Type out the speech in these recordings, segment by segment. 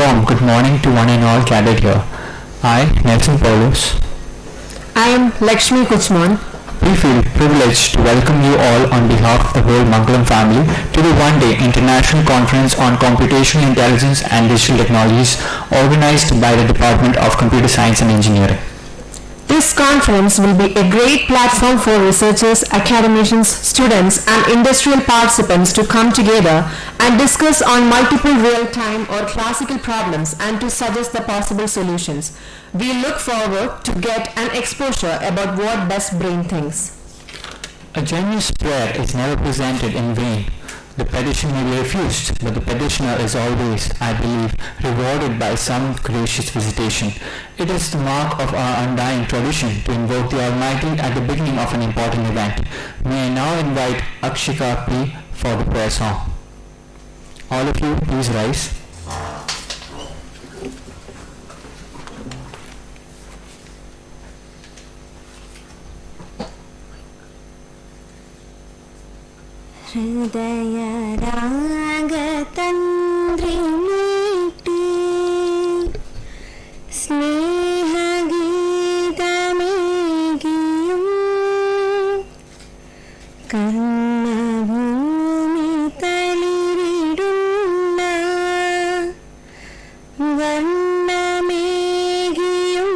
warm good morning to one and all gathered here. I, Nelson Paulus, I am Lakshmi Kuchman. we feel privileged to welcome you all on behalf of the whole Mangalam family to the one-day International Conference on Computational Intelligence and Digital Technologies organized by the Department of Computer Science and Engineering. This conference will be a great platform for researchers, academicians, students, and industrial participants to come together and discuss on multiple real-time or classical problems and to suggest the possible solutions. We look forward to get an exposure about what best brain thinks. A generous prayer is never presented in vain. The petition may be refused, but the petitioner is always, I believe, rewarded by some gracious visitation. It is the mark of our undying tradition to invoke the Almighty at the beginning of an important event. May I now invite Akshika P. for the prayer song. All of you, please rise. ಹೃದಯ ರಾಗ ತಂದ್ರಿ ಮೀಟಿ ಸ್ನೇಹ ಗೀತ ಮೇಗಿಯಂ ಕರ್ಣ ಭೂಮಿ ತಳಿರಿಡುಣ್ಣ ವರ್ಣ ಮೇಗಿಯಂ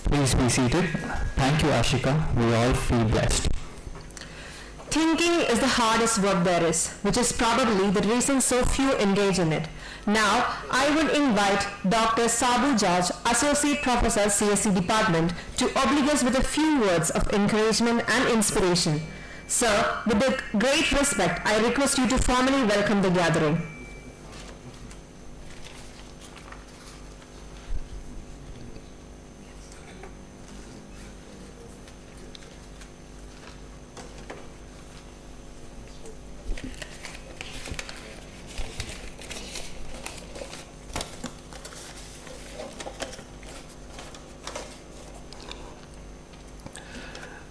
Please be seated. Thank you, Ashika. We all feel blessed. Thinking is the hardest work there is, which is probably the reason so few engage in it. Now, I would invite Dr. Sabu George, Associate Professor, CSC Department, to oblige us with a few words of encouragement and inspiration. Sir, with the great respect, I request you to formally welcome the gathering.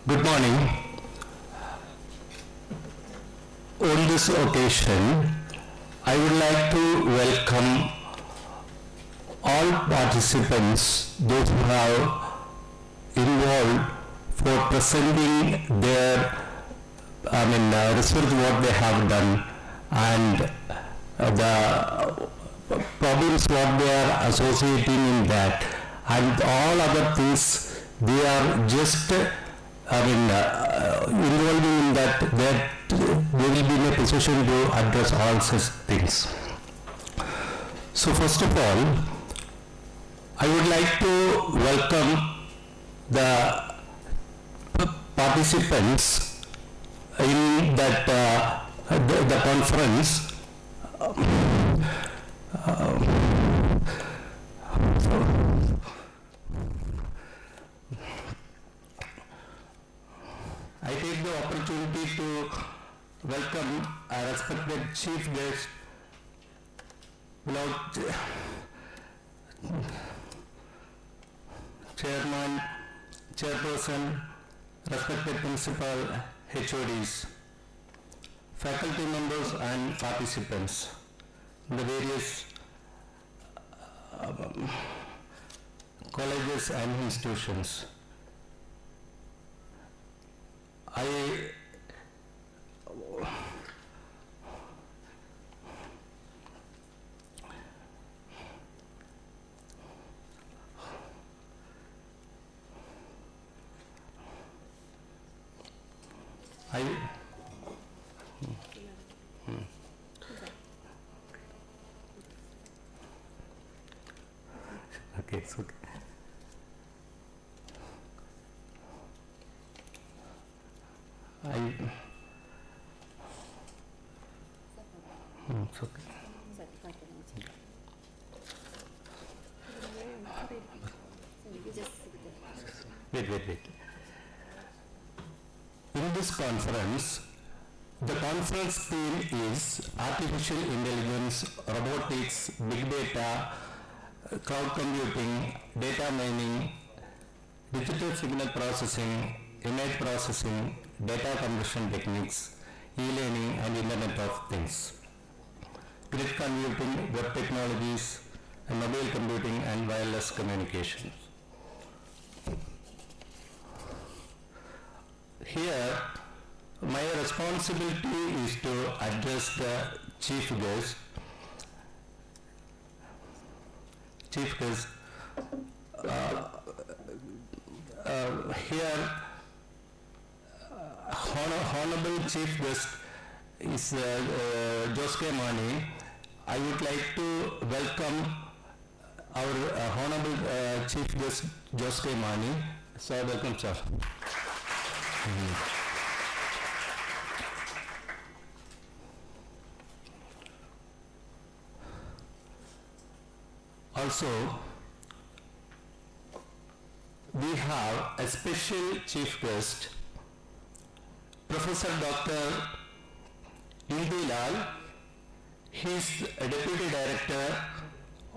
Good morning. On this occasion, I would like to welcome all participants, those who have involved for presenting their research what they have done and the problems what they are associating in that, and all other things they are just involving in that they will be in a position to address all such things. So first of all, I would like to welcome the participants in that the conference. I take the opportunity to welcome our respected chief guest, without chairman, chairperson, respected principal, HODs, faculty members and participants, the various colleges and institutions. Okay, it's okay. It's okay. Wait. In this conference, the conference theme is Artificial Intelligence, Robotics, Big Data, Cloud Computing, Data Mining, Digital Signal Processing, Image Processing, Data Compression Techniques, E-Learning and Internet of Things, Grid Computing, Web Technologies, and Mobile Computing and Wireless Communications. Here, my responsibility is to address the chief guest. Here, Honorable Chief Guest is Joske Mani. I would like to welcome our Honorable Chief Guest Joske Mani. Sir, welcome, sir. Also, we have a special chief guest, Professor Dr. Indilal. He is a Deputy Director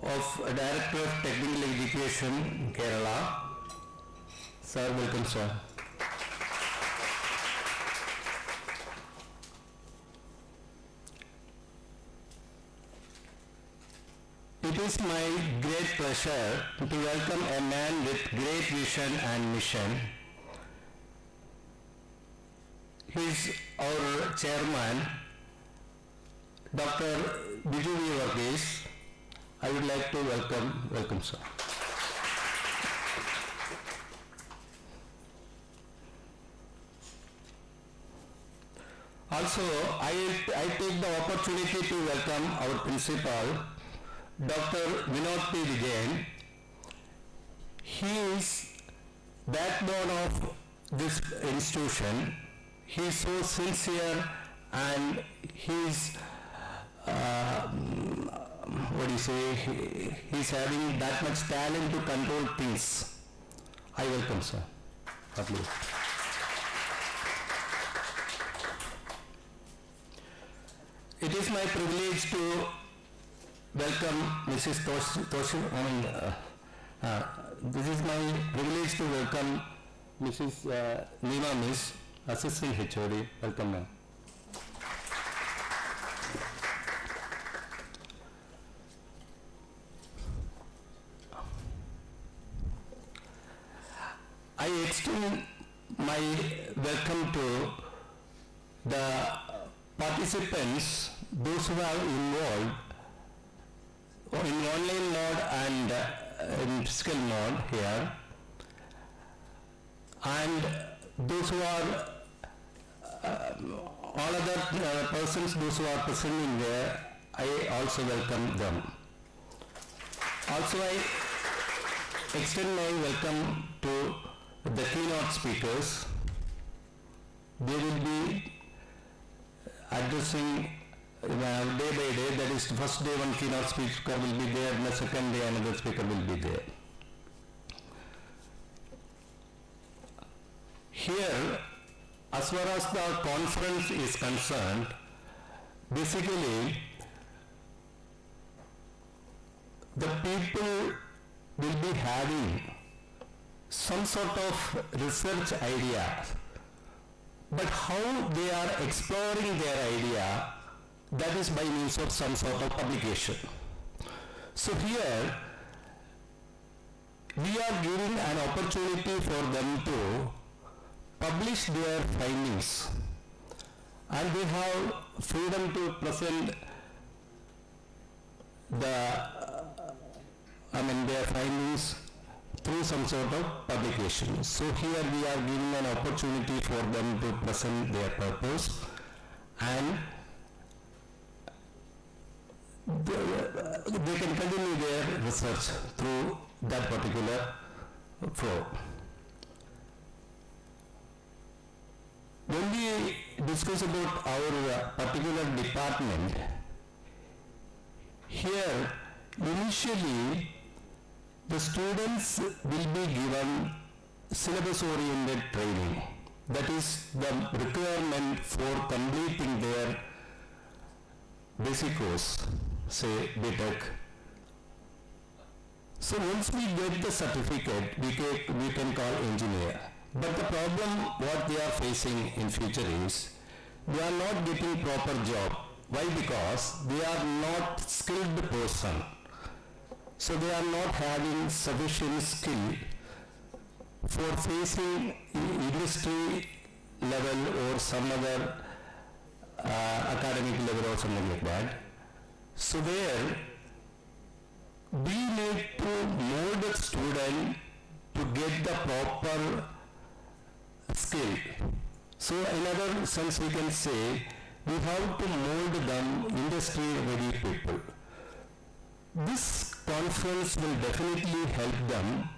of Technical Education, Kerala. Sir, welcome, sir. It is my great pleasure to welcome a man with great vision and mission. He is our chairman, Dr. Biju Varghese. I would like to welcome sir. Also, I take the opportunity to welcome our principal, Dr. Vinod P. Vijayan. He is backbone of this institution. He is so sincere and he is, he is having that much talent to control things. I welcome, sir. Please. It is my privilege to welcome Mrs. This is my privilege to welcome Mrs. Nima Miss, Assistant HOD. Welcome, ma'am. I extend my welcome to the participants, those who are involved in online mode and in physical mode here, and those who are all other persons, those who are present in there, I also welcome them. Also, I extend my welcome to the keynote speakers. They will be addressing day by day, that is the first day one keynote speaker will be there, and the second day another speaker will be there. Here, as far as the conference is concerned, basically the people will be having some sort of research idea, but how they are exploring their idea, that is by means of some sort of publication. So here we are giving an opportunity for them to publish their findings, and they have freedom to present their findings through some sort of publication. So here we are giving an opportunity for them to present their purpose, and they can continue their research through that particular flow. When we discuss about our particular department, here initially the students will be given syllabus oriented training. That is the requirement for completing their basic course, say BTech. So once we get the certificate, we can call engineer. But the problem what they are facing in future is they are not getting proper job. Why? Because they are not skilled person. So they are not having sufficient skill for facing industry level or some other academic level or something like that. So there we need to mold the student to get the proper skill. So in other sense we can say we have to mold them industry ready people. This conference will definitely help them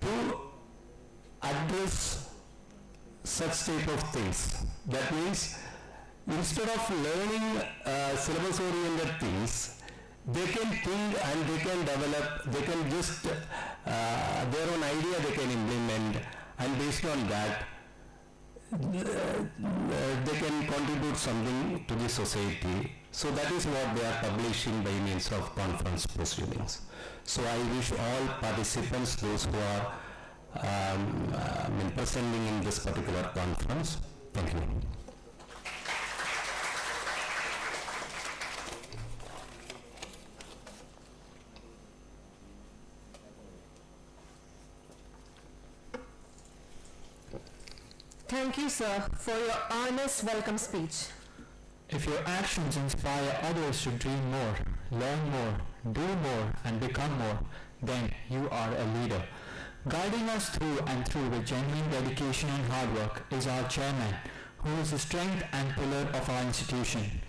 to address such type of things. That means instead of learning syllabus oriented things, they can think and they can develop, they can just their own idea they can implement, and based on that they can contribute something to the society. So that is what they are publishing by means of conference proceedings. So I wish all participants, those who are presenting in this particular conference, thank you. Thank you, sir, for your earnest welcome speech. If your actions inspire others to dream more, learn more, do more, and become more, then you are a leader. Guiding us through and through with genuine dedication and hard work is our chairman, who is the strength and pillar of our institution.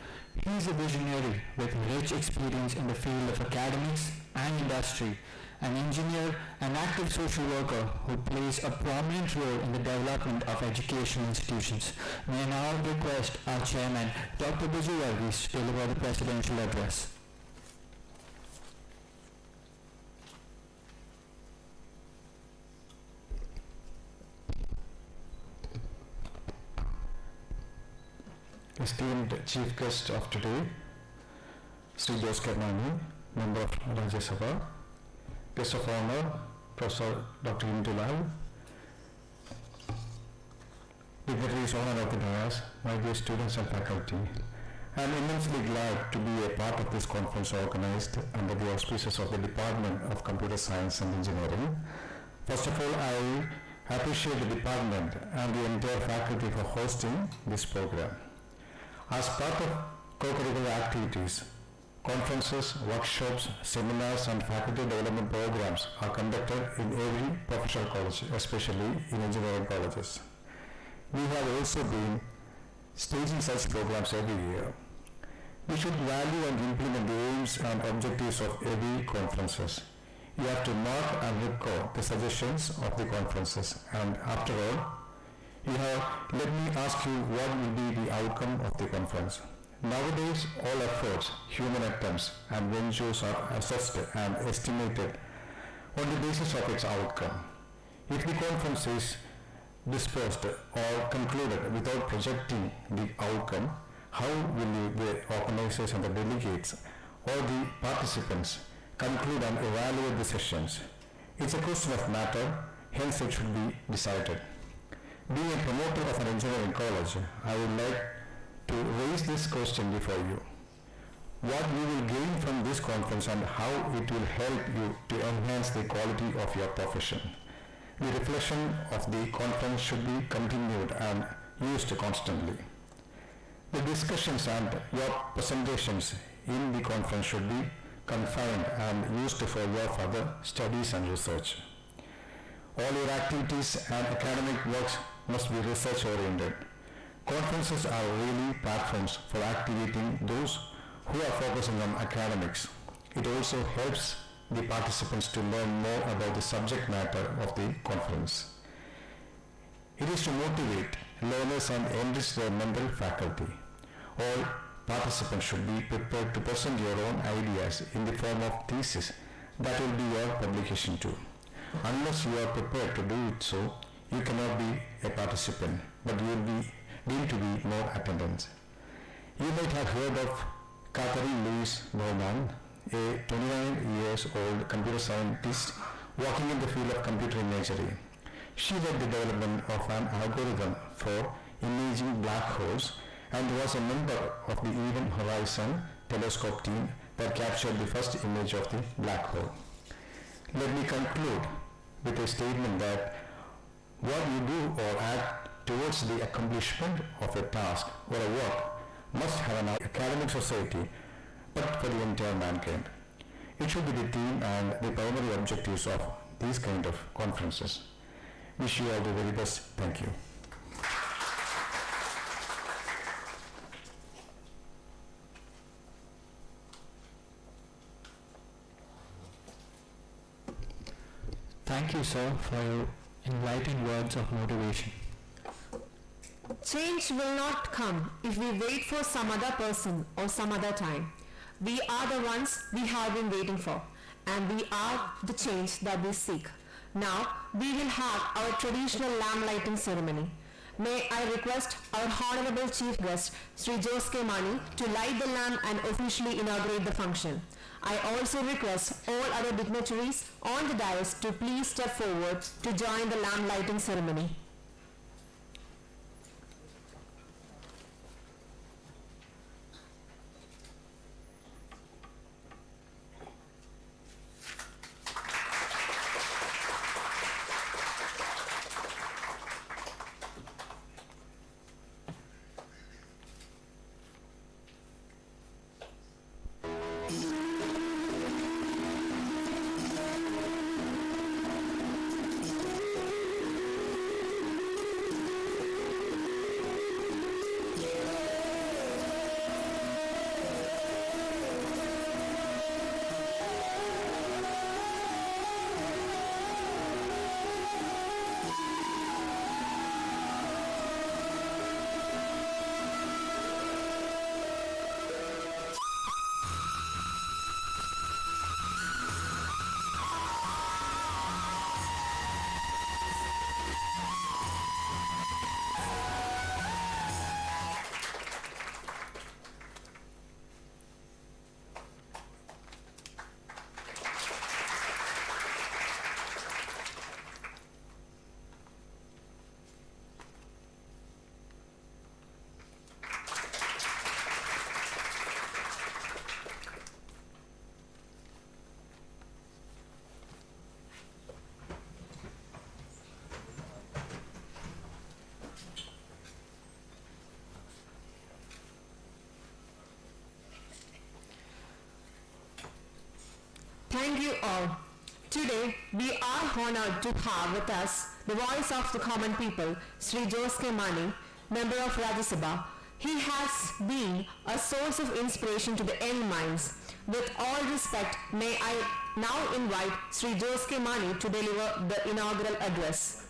He is a visionary with rich experience in the field of academics and industry, an engineer, an active social worker who plays a prominent role in the development of educational institutions. May I now request our chairman, Dr. Biju Varghese, to deliver the presidential address. Esteemed chief guest of today, Sri Jose Karnani, member of Rajya Sabha, guest of honor, Professor Dr. Untitled, dignitaries on and recognized, my dear students and faculty. I am immensely glad to be a part of this conference organized under the auspices of the Department of Computer Science and Engineering. First of all, I appreciate the department and the entire faculty for hosting this program. As part of co-curricular activities, conferences, workshops, seminars and faculty development programs are conducted in every professional college, especially in engineering colleges. We have also been staging such programs every year. We should value and implement the aims and objectives of every conferences. You have to mark and record the suggestions of the conferences, and after all, let me ask you what will be the outcome of the conference. Nowadays, all efforts, human attempts and ventures are assessed and estimated on the basis of its outcome. If the conference is dispersed or concluded without projecting the outcome, how will the organizers and the delegates or the participants conclude and evaluate the sessions. It's a question of matter, hence it should be decided. Being a promoter of an engineering college, I would like to raise this question before you. What you will gain from this conference and how it will help you to enhance the quality of your profession. The reflection of the conference should be continued and used constantly. The discussions and your presentations in the conference should be confined and used for your further studies and research. All your activities and academic works must be research oriented. Conferences are really platforms for activating those who are focusing on academics. It also helps the participants to learn more about the subject matter of the conference. It is to motivate learners and enrich their mental faculty. All participants should be prepared to present your own ideas in the form of thesis that will be your publication too. Unless you are prepared to do it so, you cannot be a participant, but you will be deemed to be more attendance. You might have heard of Catherine Louise Norman, a 29 years old computer scientist working in the field of computer imagery. She led the development of an algorithm for imaging black holes and was a member of the Event Horizon telescope team that captured the first image of the black hole. Let me conclude with a statement that what you do or act towards the accomplishment of a task or a work must have an academic society, but for the entire mankind. It should be the theme and the primary objectives of these kind of conferences. Wish you all the very best. Thank you. Thank you, sir, for your enlightening words of motivation. Change will not come if we wait for some other person or some other time. We are the ones we have been waiting for, and we are the change that we seek. Now, we will have our traditional lamp lighting ceremony. May I request our Honorable Chief Guest, Sri Jose K. Mani, to light the lamp and officially inaugurate the function. I also request all other dignitaries on the dais to please step forward to join the lamp lighting ceremony. Thank you all. Today, we are honored to have with us the voice of the common people, Sri Jose K. Mani, member of Rajya Sabha. He has been a source of inspiration to the young minds. With all respect, may I now invite Sri Jose K. Mani to deliver the inaugural address.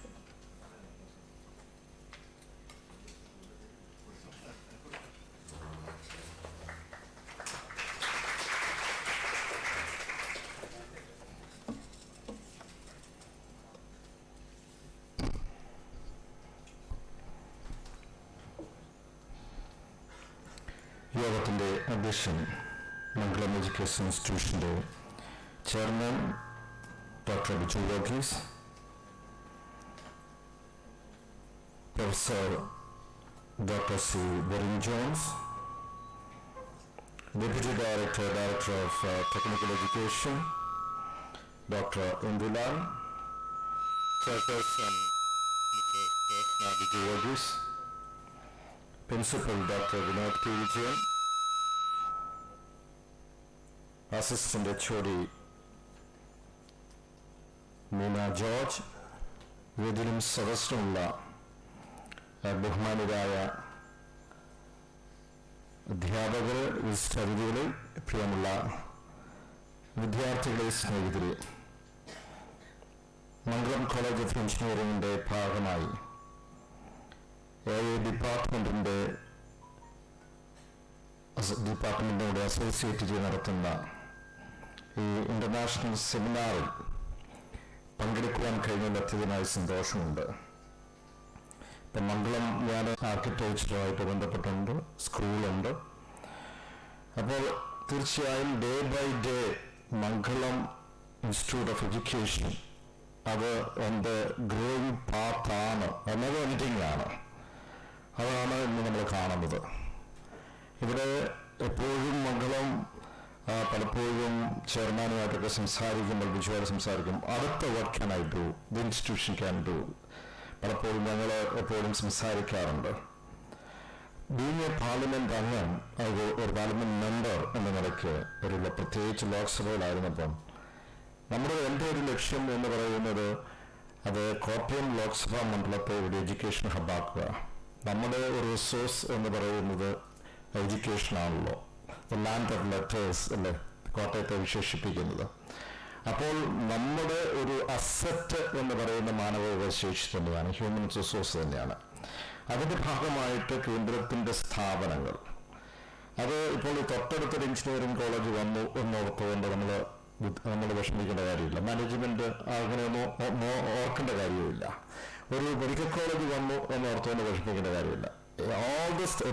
യോഗത്തിൻ്റെ അധ്യക്ഷൻ Mangalam education ഇൻസ്റ്റിറ്റ്യൂഷൻ്റെ chairman doctor Biju Varghese, professor doctor C Berin Johns, Deputy Director, Director of Technical Education, Dr. Indulal, Chairperson, Mr. Biju Varghese, Principal Dr. Vinod P. Vijayan, Assistant HOD Meena George, വേദിയിലും സദസ്സിലുമുള്ള ബഹുമാനരായ അധ്യാപകർ, വിശിഷ്ടാതിഥികളെ, പ്രിയമുള്ള വിദ്യാർത്ഥികളെ, സ്നേഹിതരെ, മംഗളം college of എഞ്ചിനീയറിംഗിൻ്റെ ഭാഗമായി ഡിപ്പാർട്ട്മെൻറ്റിനോട് അസോസിയേറ്റ് ചെയ്ത് നടത്തുന്ന ഈ ഇൻ്റർനാഷണൽ സെമിനാറിൽ പങ്കെടുക്കുവാൻ കഴിഞ്ഞതിലത്യധികമായി സന്തോഷമുണ്ട്. ഇപ്പം മംഗളം ഞാൻ ആർക്കിടെക്ചറുമായിട്ട് ബന്ധപ്പെട്ടുണ്ട്, സ്കൂളുണ്ട്. അപ്പോൾ തീർച്ചയായും day by day Mangalam institute of education അത് എൻ്റെ ഗ്രോയിങ് പാത്താണ്, നെവർ എൻഡിങ് ആണ്. അതാണ് ഇന്ന് നമ്മൾ കാണുന്നത്. ഇവിടെ എപ്പോഴും മംഗളം പലപ്പോഴും ചെയർമാനുമായിട്ടൊക്കെ സംസാരിക്കുമ്പോൾ ബിജുവായിട്ട് സംസാരിക്കും, അടുത്ത what can I do, the institution can do. പലപ്പോഴും ഞങ്ങൾ എപ്പോഴും സംസാരിക്കാറുണ്ട്. ബീങ് എ പാർലമെന്റ് അംഗം, ഒരു പാർലമെന്റ് മെമ്പർ എന്ന നിലയ്ക്ക് പ്രത്യേകിച്ച് ലോക്സഭയിലായിരുന്നപ്പം എൻ്റെ ഒരു ലക്ഷ്യം എന്ന് പറയുന്നത് അത് കോട്ടയം ലോക്സഭാ മണ്ഡലത്തെ ഒരു എഡ്യൂക്കേഷൻ ഹബ്ബാക്കുക. നമ്മുടെ ഒരു റിസോഴ്സ് എന്ന് പറയുന്നത് എഡ്യൂക്കേഷനാണല്ലോ, ദ ലാൻഡ് ഓഫ് ലെറ്റേഴ്സ് അല്ലേ കോട്ടയത്തെ വിശേഷിപ്പിക്കുന്നത്. അപ്പോൾ നമ്മുടെ ഒരു അസറ്റ് എന്ന് പറയുന്ന മാനവവിഭവശേഷി തന്നെയാണ്, ഹ്യൂമൻ റിസോഴ്സ് തന്നെയാണ്. അതിൻ്റെ ഭാഗമായിട്ട് കേന്ദ്രത്തിൻ്റെ സ്ഥാപനങ്ങൾ, അത് ഇപ്പോൾ തൊട്ടടുത്തൊരു എഞ്ചിനീയറിംഗ് കോളേജ് വന്നു എന്നോർത്തുകൊണ്ട് നമ്മൾ വിഷമിക്കേണ്ട കാര്യമില്ല. മാനേജ്മെന്റ് അങ്ങനെയൊന്നും ഓർക്കേണ്ട കാര്യമില്ല. ഒരു മെഡിക്കൽ കോളേജ് വന്നു എന്നോർത്തുകൊണ്ട് വിഷമിക്കേണ്ട കാര്യമില്ല.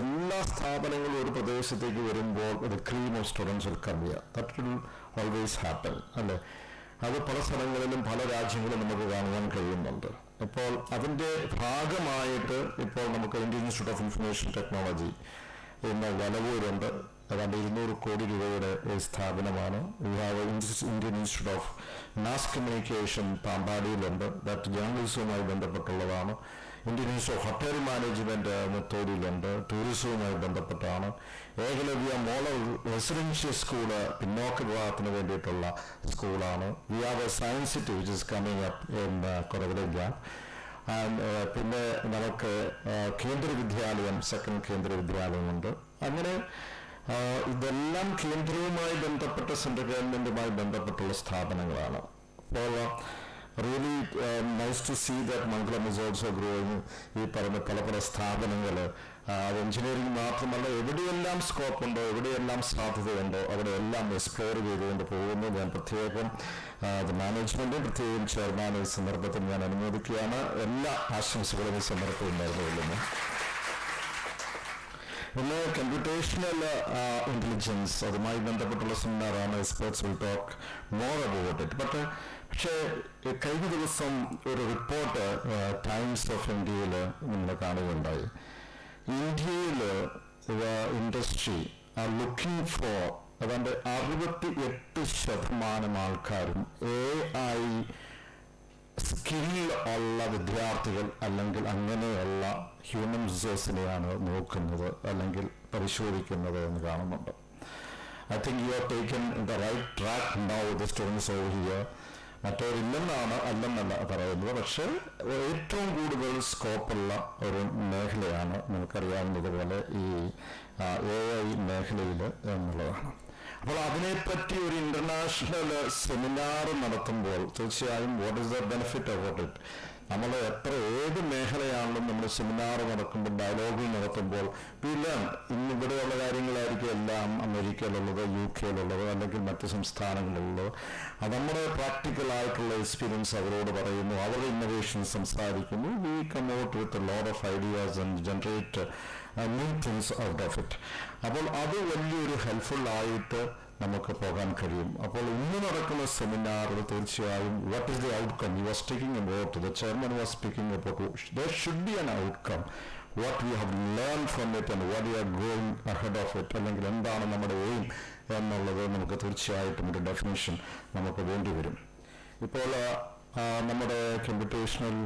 എല്ലാ സ്ഥാപനങ്ങളും ഒരു പ്രദേശത്തേക്ക് വരുമ്പോൾ ഒരു cream of students will come here. That will always happen അല്ലേ. അത് പല സ്ഥലങ്ങളിലും പല രാജ്യങ്ങളും നമുക്ക് കാണുവാൻ കഴിയുന്നുണ്ട്. ഇപ്പോൾ അതിൻ്റെ ഭാഗമായിട്ട് ഇപ്പോൾ നമുക്ക് Indian institute of information technology ഇന്ന് വലവൂരുണ്ട്. ഏതാണ്ട് 200 കോടി രൂപയുടെ സ്ഥാപനമാണ്. Indian institute of mass communication പാമ്പാടിയിലുണ്ട്, ദാറ്റ് ജേർണലിസവുമായി ബന്ധപ്പെട്ടുള്ളതാണ്. Indian institute of hotel management മുത്തോടിയിലുണ്ട്, ടൂറിസവുമായി ബന്ധപ്പെട്ടാണ്. ഏകലവ്യ മോഡൽ റെസിഡൻഷ്യൽ സ്കൂള് പിന്നോക്ക വിഭാഗത്തിന് വേണ്ടിയിട്ടുള്ള സ്കൂളാണ്. We have a science city which is coming up in Kuravilangad. പിന്നെ നമുക്ക് കേന്ദ്ര വിദ്യാലയം, സെക്കൻഡ് കേന്ദ്ര വിദ്യാലയമുണ്ട്. അങ്ങനെ ഇതെല്ലാം കേന്ദ്രവുമായി ബന്ധപ്പെട്ട സെൻട്രൽ ഗവൺമെന്റുമായി ബന്ധപ്പെട്ടുള്ള സ്ഥാപനങ്ങളാണ്. അപ്പോൾ really nice to see that Mangalam is also growing. ഈ പറഞ്ഞ പല സ്ഥാപനങ്ങൾ അത് എഞ്ചിനീയറിംഗ് മാത്രമല്ല, എവിടെയെല്ലാം സ്കോപ്പുണ്ടോ, എവിടെയെല്ലാം സാധ്യതയുണ്ടോ അവിടെയെല്ലാം എക്സ്പ്ലോർ ചെയ്തുകൊണ്ട് പോകുന്നു. ഞാൻ പ്രത്യേകം മാനേജ്മെന്റും പ്രത്യേകം ചെയർമാൻ ഈ സന്ദർഭത്തിൽ ഞാൻ അനുമോദിക്കുകയാണ്. എല്ലാ ആശംസകളും ഈ സന്ദർഭത്തിൽ ഉണ്ടായിരുന്നു. പിന്നെ കമ്പ്യൂട്ടേഷണൽ ഇന്റലിജൻസ് അതുമായി ബന്ധപ്പെട്ടുള്ള സെമിനാറാണ്. Experts will talk more about it. പക്ഷേ കഴിഞ്ഞ ദിവസം ഒരു റിപ്പോർട്ട് ടൈംസ് ഓഫ് ഇന്ത്യയിൽ നമ്മൾ കാണുകയുണ്ടായി. ഇന്ത്യയിൽ ഇൻഡസ്ട്രി ആർ ലുക്കിംഗ് ഫോർ, അതാണ്ട് 68% ആൾക്കാരും AI സ്കിൽ ഉള്ള വിദ്യാർത്ഥികൾ അല്ലെങ്കിൽ അങ്ങനെയുള്ള ഹ്യൂമൻ റിസോഴ്സിനെയാണ് നോക്കുന്നത് അല്ലെങ്കിൽ പരിശോധിക്കുന്നത് എന്ന് കാണുന്നുണ്ട്. I think you have taken the right track now, the students over here. അല്ലെന്നല്ല പറയുന്നത്. പക്ഷെ ഏറ്റവും കൂടുതൽ സ്കോപ്പുള്ള ഒരു മേഖലയാണ് നമുക്കറിയാവുന്നതുപോലെ ഈ AI മേഖലയിൽ എന്നുള്ളതാണ്. അപ്പോൾ അതിനെപ്പറ്റി ഒരു ഇന്റർനാഷണൽ സെമിനാർ നടത്തുമ്പോൾ തീർച്ചയായും what is the benefit about it? നമ്മൾ ഏത് മേഖലയാണെങ്കിലും നമ്മൾ സെമിനാർ നടക്കുമ്പോൾ, ഡയലോഗുകൾ നടത്തുമ്പോൾ ഇന്നിവിടെയുള്ള കാര്യങ്ങളായിരിക്കും എല്ലാം അമേരിക്കയിലുള്ളത്, UK അല്ലെങ്കിൽ മറ്റ് സംസ്ഥാനങ്ങളിലുള്ളത്. നമ്മുടെ പ്രാക്ടിക്കലായിട്ടുള്ള എക്സ്പീരിയൻസ് അവരോട് പറയുന്നു, അവരുടെ ഇന്നോവേഷൻ സംസാരിക്കുന്നു. We come out with a lot of ideas and generate new things out of it. അപ്പോൾ അത് വലിയൊരു ഹെൽപ്ഫുൾ ആയിട്ട് നമുക്ക് പോകാൻ കഴിയും. അപ്പോൾ ഇന്ന് നടക്കുന്ന സെമിനാറിൽ തീർച്ചയായും what is the outcome you was speaking about the chairman was speaking about there should be an outcome what we have learn from it and what you are going ahead of it, അല്ലെങ്കിൽ എന്താണ് നമ്മുടെ aim എന്നുള്ളത് നമുക്ക് തീർച്ചയായിട്ടും ഒരു definition നമുക്ക് വേണ്ടി വരും. ഇപ്പോൾ നമ്മുടെ കമ്പ്യൂട്ടേഷണൽ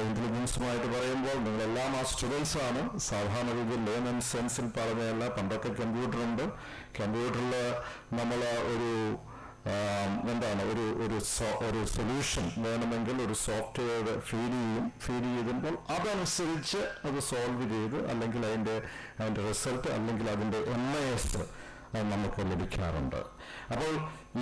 ഇന്റലിജൻസുമായിട്ട് പറയുമ്പോൾ നിങ്ങളെല്ലാം ആ സ്റ്റുഡൻസ് ആണ്. സാധാരണ രീതിയിൽ ലേൺ ആൻഡ് സെൻസിൽ പറഞ്ഞതല്ല. പണ്ടൊക്കെ കമ്പ്യൂട്ടറുണ്ട്. കമ്പ്യൂട്ടറിൽ നമ്മൾ ഒരു എന്താണ് ഒരു സൊല്യൂഷൻ വേണമെങ്കിൽ ഒരു സോഫ്റ്റ്വെയർ ഫീഡ് ചെയ്യുമ്പോൾ അതനുസരിച്ച് അത് സോൾവ് ചെയ്ത് അല്ലെങ്കിൽ അതിൻ്റെ റിസൾട്ട് അല്ലെങ്കിൽ അതിൻ്റെ MIS നമുക്ക് ലഭിക്കാറുണ്ട്. അപ്പോൾ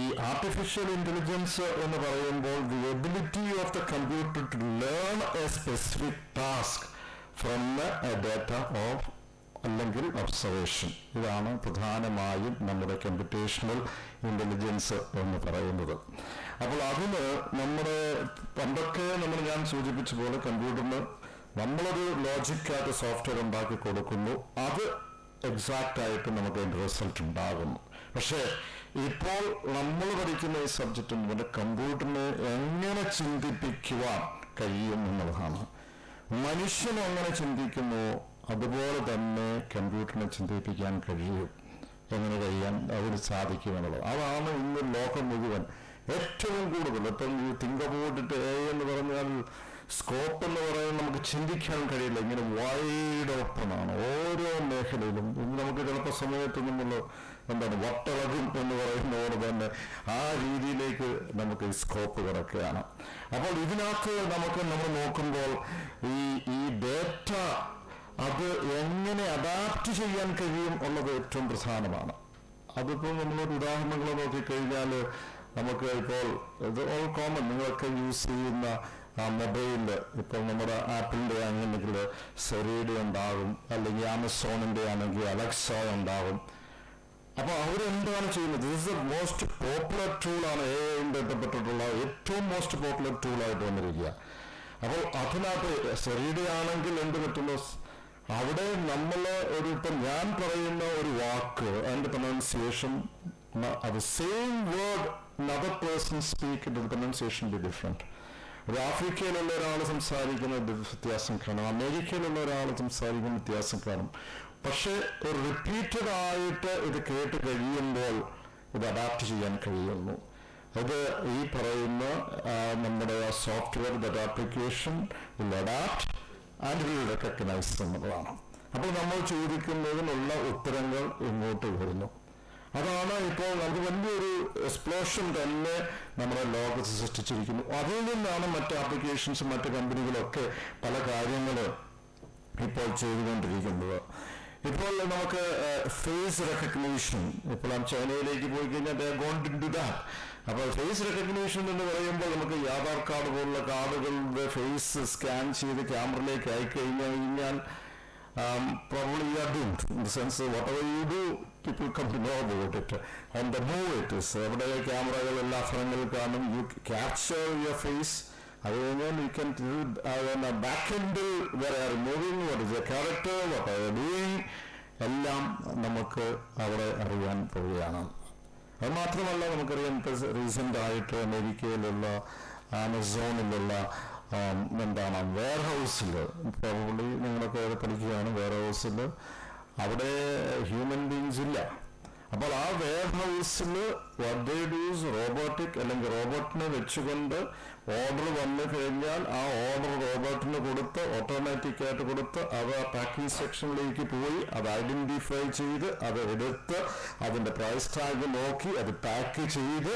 ഈ ആർട്ടിഫിഷ്യൽ ഇന്റലിജൻസ് എന്ന് പറയുമ്പോൾ the ability of the computer to learn a specific task from a data of അല്ലെങ്കിൽ ഒബ്സർവേഷൻ, ഇതാണ് പ്രധാനമായും നമ്മുടെ കമ്പ്യൂട്ടേഷണൽ ഇന്റലിജൻസ് എന്ന് പറയുന്നത്. അപ്പോൾ അതിന് നമ്മുടെ പണ്ടൊക്കെ ഞാൻ സൂചിപ്പിച്ച പോലെ കമ്പ്യൂട്ടറിന് നമ്മളൊരു ലോജിക്കായിട്ട് സോഫ്റ്റ്വെയർ ഉണ്ടാക്കി കൊടുക്കുന്നു, അത് എക്സാക്റ്റ് ആയിട്ട് നമുക്ക് അതിൻ്റെ റിസൾട്ട് ഉണ്ടാകുന്നു. പക്ഷേ ഇപ്പോൾ നമ്മൾ പഠിക്കുന്ന ഈ സബ്ജക്റ്റ് നമ്മുടെ കമ്പ്യൂട്ടറിനെ എങ്ങനെ ചിന്തിപ്പിക്കുവാൻ കഴിയും എന്നുള്ളതാണ്. മനുഷ്യൻ എങ്ങനെ ചിന്തിക്കുന്നു അതുപോലെ തന്നെ കമ്പ്യൂട്ടറിനെ ചിന്തിപ്പിക്കാൻ കഴിയും. എങ്ങനെ കഴിയാൻ അതിന് സാധിക്കും എന്നുള്ളത് അതാണ് ഇന്ന് ലോകം മുഴുവൻ ഏറ്റവും കൂടുതൽ. ഇപ്പം ഈ തിങ്ക് അബൌട്ട് ഇറ്റ് എന്ന് പറഞ്ഞാൽ സ്കോപ്പ് എന്ന് പറയുന്നത് നമുക്ക് ചിന്തിക്കാൻ കഴിയില്ല. ഇങ്ങനെ വൈഡ് ഓപ്പൺ ആണ് ഓരോ മേഖലയിലും. ഇന്ന് നമുക്ക് ചിലപ്പോൾ സമയത്ത് നമ്മൾ വട്ടളകും എന്ന് പറയുന്നതോട് തന്നെ ആ രീതിയിലേക്ക് നമുക്ക് ഈ സ്കോപ്പ് കിടക്കുകയാണ്. അപ്പോൾ ഇതിനകത്ത് നമ്മൾ നോക്കുമ്പോൾ ഈ ഡേറ്റ അത് എങ്ങനെ അഡാപ്റ്റ് ചെയ്യാൻ കഴിയും ഉള്ളത് ഏറ്റവും പ്രധാനമാണ്. അതിപ്പോൾ നമ്മളൊരു ഉദാഹരണങ്ങൾ നോക്കിക്കഴിഞ്ഞാൽ നമുക്ക് ഇപ്പോൾ ഇത് ഓൾ കോമൺ നിങ്ങളൊക്കെ യൂസ് ചെയ്യുന്ന മൊബൈലിൽ ഇപ്പോൾ നമ്മുടെ ആപ്പിളിൻ്റെ ആണെങ്കിൽ സെറിയുടെ ഉണ്ടാകും, അല്ലെങ്കിൽ ആമസോണിൻ്റെ ആണെങ്കിൽ അലക്സ ഉണ്ടാകും. അപ്പോൾ അവരെന്താണ് ചെയ്യുന്നത്? This is the most popular ടൂളാണ് AI ബന്ധപ്പെട്ടിട്ടുള്ള ഏറ്റവും മോസ്റ്റ് പോപ്പുലർ ടൂളായിട്ട് വന്നിരിക്കുക. അപ്പോൾ അതിനകത്ത് സെറിയുടെ ആണെങ്കിൽ എന്ത് പറ്റുന്നു? അവിടെ നമ്മൾ ഇപ്പം ഞാൻ പറയുന്ന ഒരു വാക്ക് അതിൻ്റെ പ്രൊനൗൺസിയേഷൻ അത് same word another person speak the pronunciation be different. ഒരു ആഫ്രിക്കയിലുള്ള ഒരാൾ സംസാരിക്കുന്ന വ്യത്യാസം കാണും, അമേരിക്കയിലുള്ള ഒരാൾ സംസാരിക്കുന്ന വ്യത്യാസം കാണും. പക്ഷെ ഒരു റിപ്പീറ്റഡ് ആയിട്ട് ഇത് കേട്ട് കഴിയുമ്പോൾ ഇത് അഡാപ്റ്റ് ചെയ്യാൻ കഴിയുന്നു. അത് ഈ പറയുന്ന നമ്മുടെ software that application will adapt and will recognise എന്നുള്ളതാണ്. അപ്പോൾ നമ്മൾ ചോദിക്കുന്നതിനുള്ള ഉത്തരങ്ങൾ ഇങ്ങോട്ട് വരുന്നു. അതാണ് ഇപ്പോൾ നമുക്ക് വലിയൊരു എക്സ്പ്ലോഷൻ തന്നെ നമ്മുടെ ലോകത്ത് സൃഷ്ടിച്ചിരിക്കുന്നു. അതിൽ നിന്നാണ് മറ്റ് ആപ്ലിക്കേഷൻസും മറ്റ് കമ്പനികളൊക്കെ പല കാര്യങ്ങൾ ഇപ്പോൾ ചെയ്തുകൊണ്ടിരിക്കുന്നത്. ഇപ്പോൾ നമുക്ക് ഫേസ് റെക്കഗ്നീഷൻ, ഇപ്പോൾ ചൈനയിലേക്ക് പോയി കഴിഞ്ഞാൽ they are going to do that. അപ്പോൾ ഫേസ് റെക്കഗ്നീഷൻ എന്ന് പറയുമ്പോൾ നമുക്ക് ഈ ആധാർ കാർഡ് പോലുള്ള കാർഡുകളുടെ ഫേസ് സ്കാൻ ചെയ്ത് ക്യാമറയിലേക്ക് അയക്കഴിഞ്ഞാൽ probably you are doomed in the sense that whatever you do, people come to know about it. On the move it is. അവിടെ ക്യാമറകൾ എല്ലാ സ്ഥലങ്ങളിൽ കാണും. You capture your face. അത് കഴിഞ്ഞാൽ you can do back end where are you moving, what is your character, what are you doing, എല്ലാം നമുക്ക് അവിടെ അറിയാൻ പോവുകയാണ്. അത് മാത്രമല്ല നമുക്കറിയാം റീസെൻ്റ് ആയിട്ട് അമേരിക്കയിലുള്ള ആമസോണിലുള്ള വെയർ ഹൗസിൽ പ്രോബബ്ലി നിങ്ങളൊക്കെ പഠിക്കുകയാണ്. വെയർ ഹൗസിൽ അവിടെ ഹ്യൂമൻ ബീങ്സ് ഇല്ല. അപ്പോൾ ആ വെയർ ഹൗസിൽ റോബോട്ടിക് അല്ലെങ്കിൽ റോബോട്ടിനെ വെച്ചുകൊണ്ട് ഓർഡർ വന്നു കഴിഞ്ഞാൽ ആ ഓർഡർ റോബോട്ടിന് കൊടുത്ത് ഓട്ടോമാറ്റിക്കായിട്ട് കൊടുത്ത് അത് പാക്കിംഗ് സെക്ഷനിലേക്ക് പോയി അത് ഐഡന്റിഫൈ ചെയ്ത് അത് എടുത്ത് അതിൻ്റെ പ്രൈസ് ടാഗ് നോക്കി അത് പാക്ക് ചെയ്ത്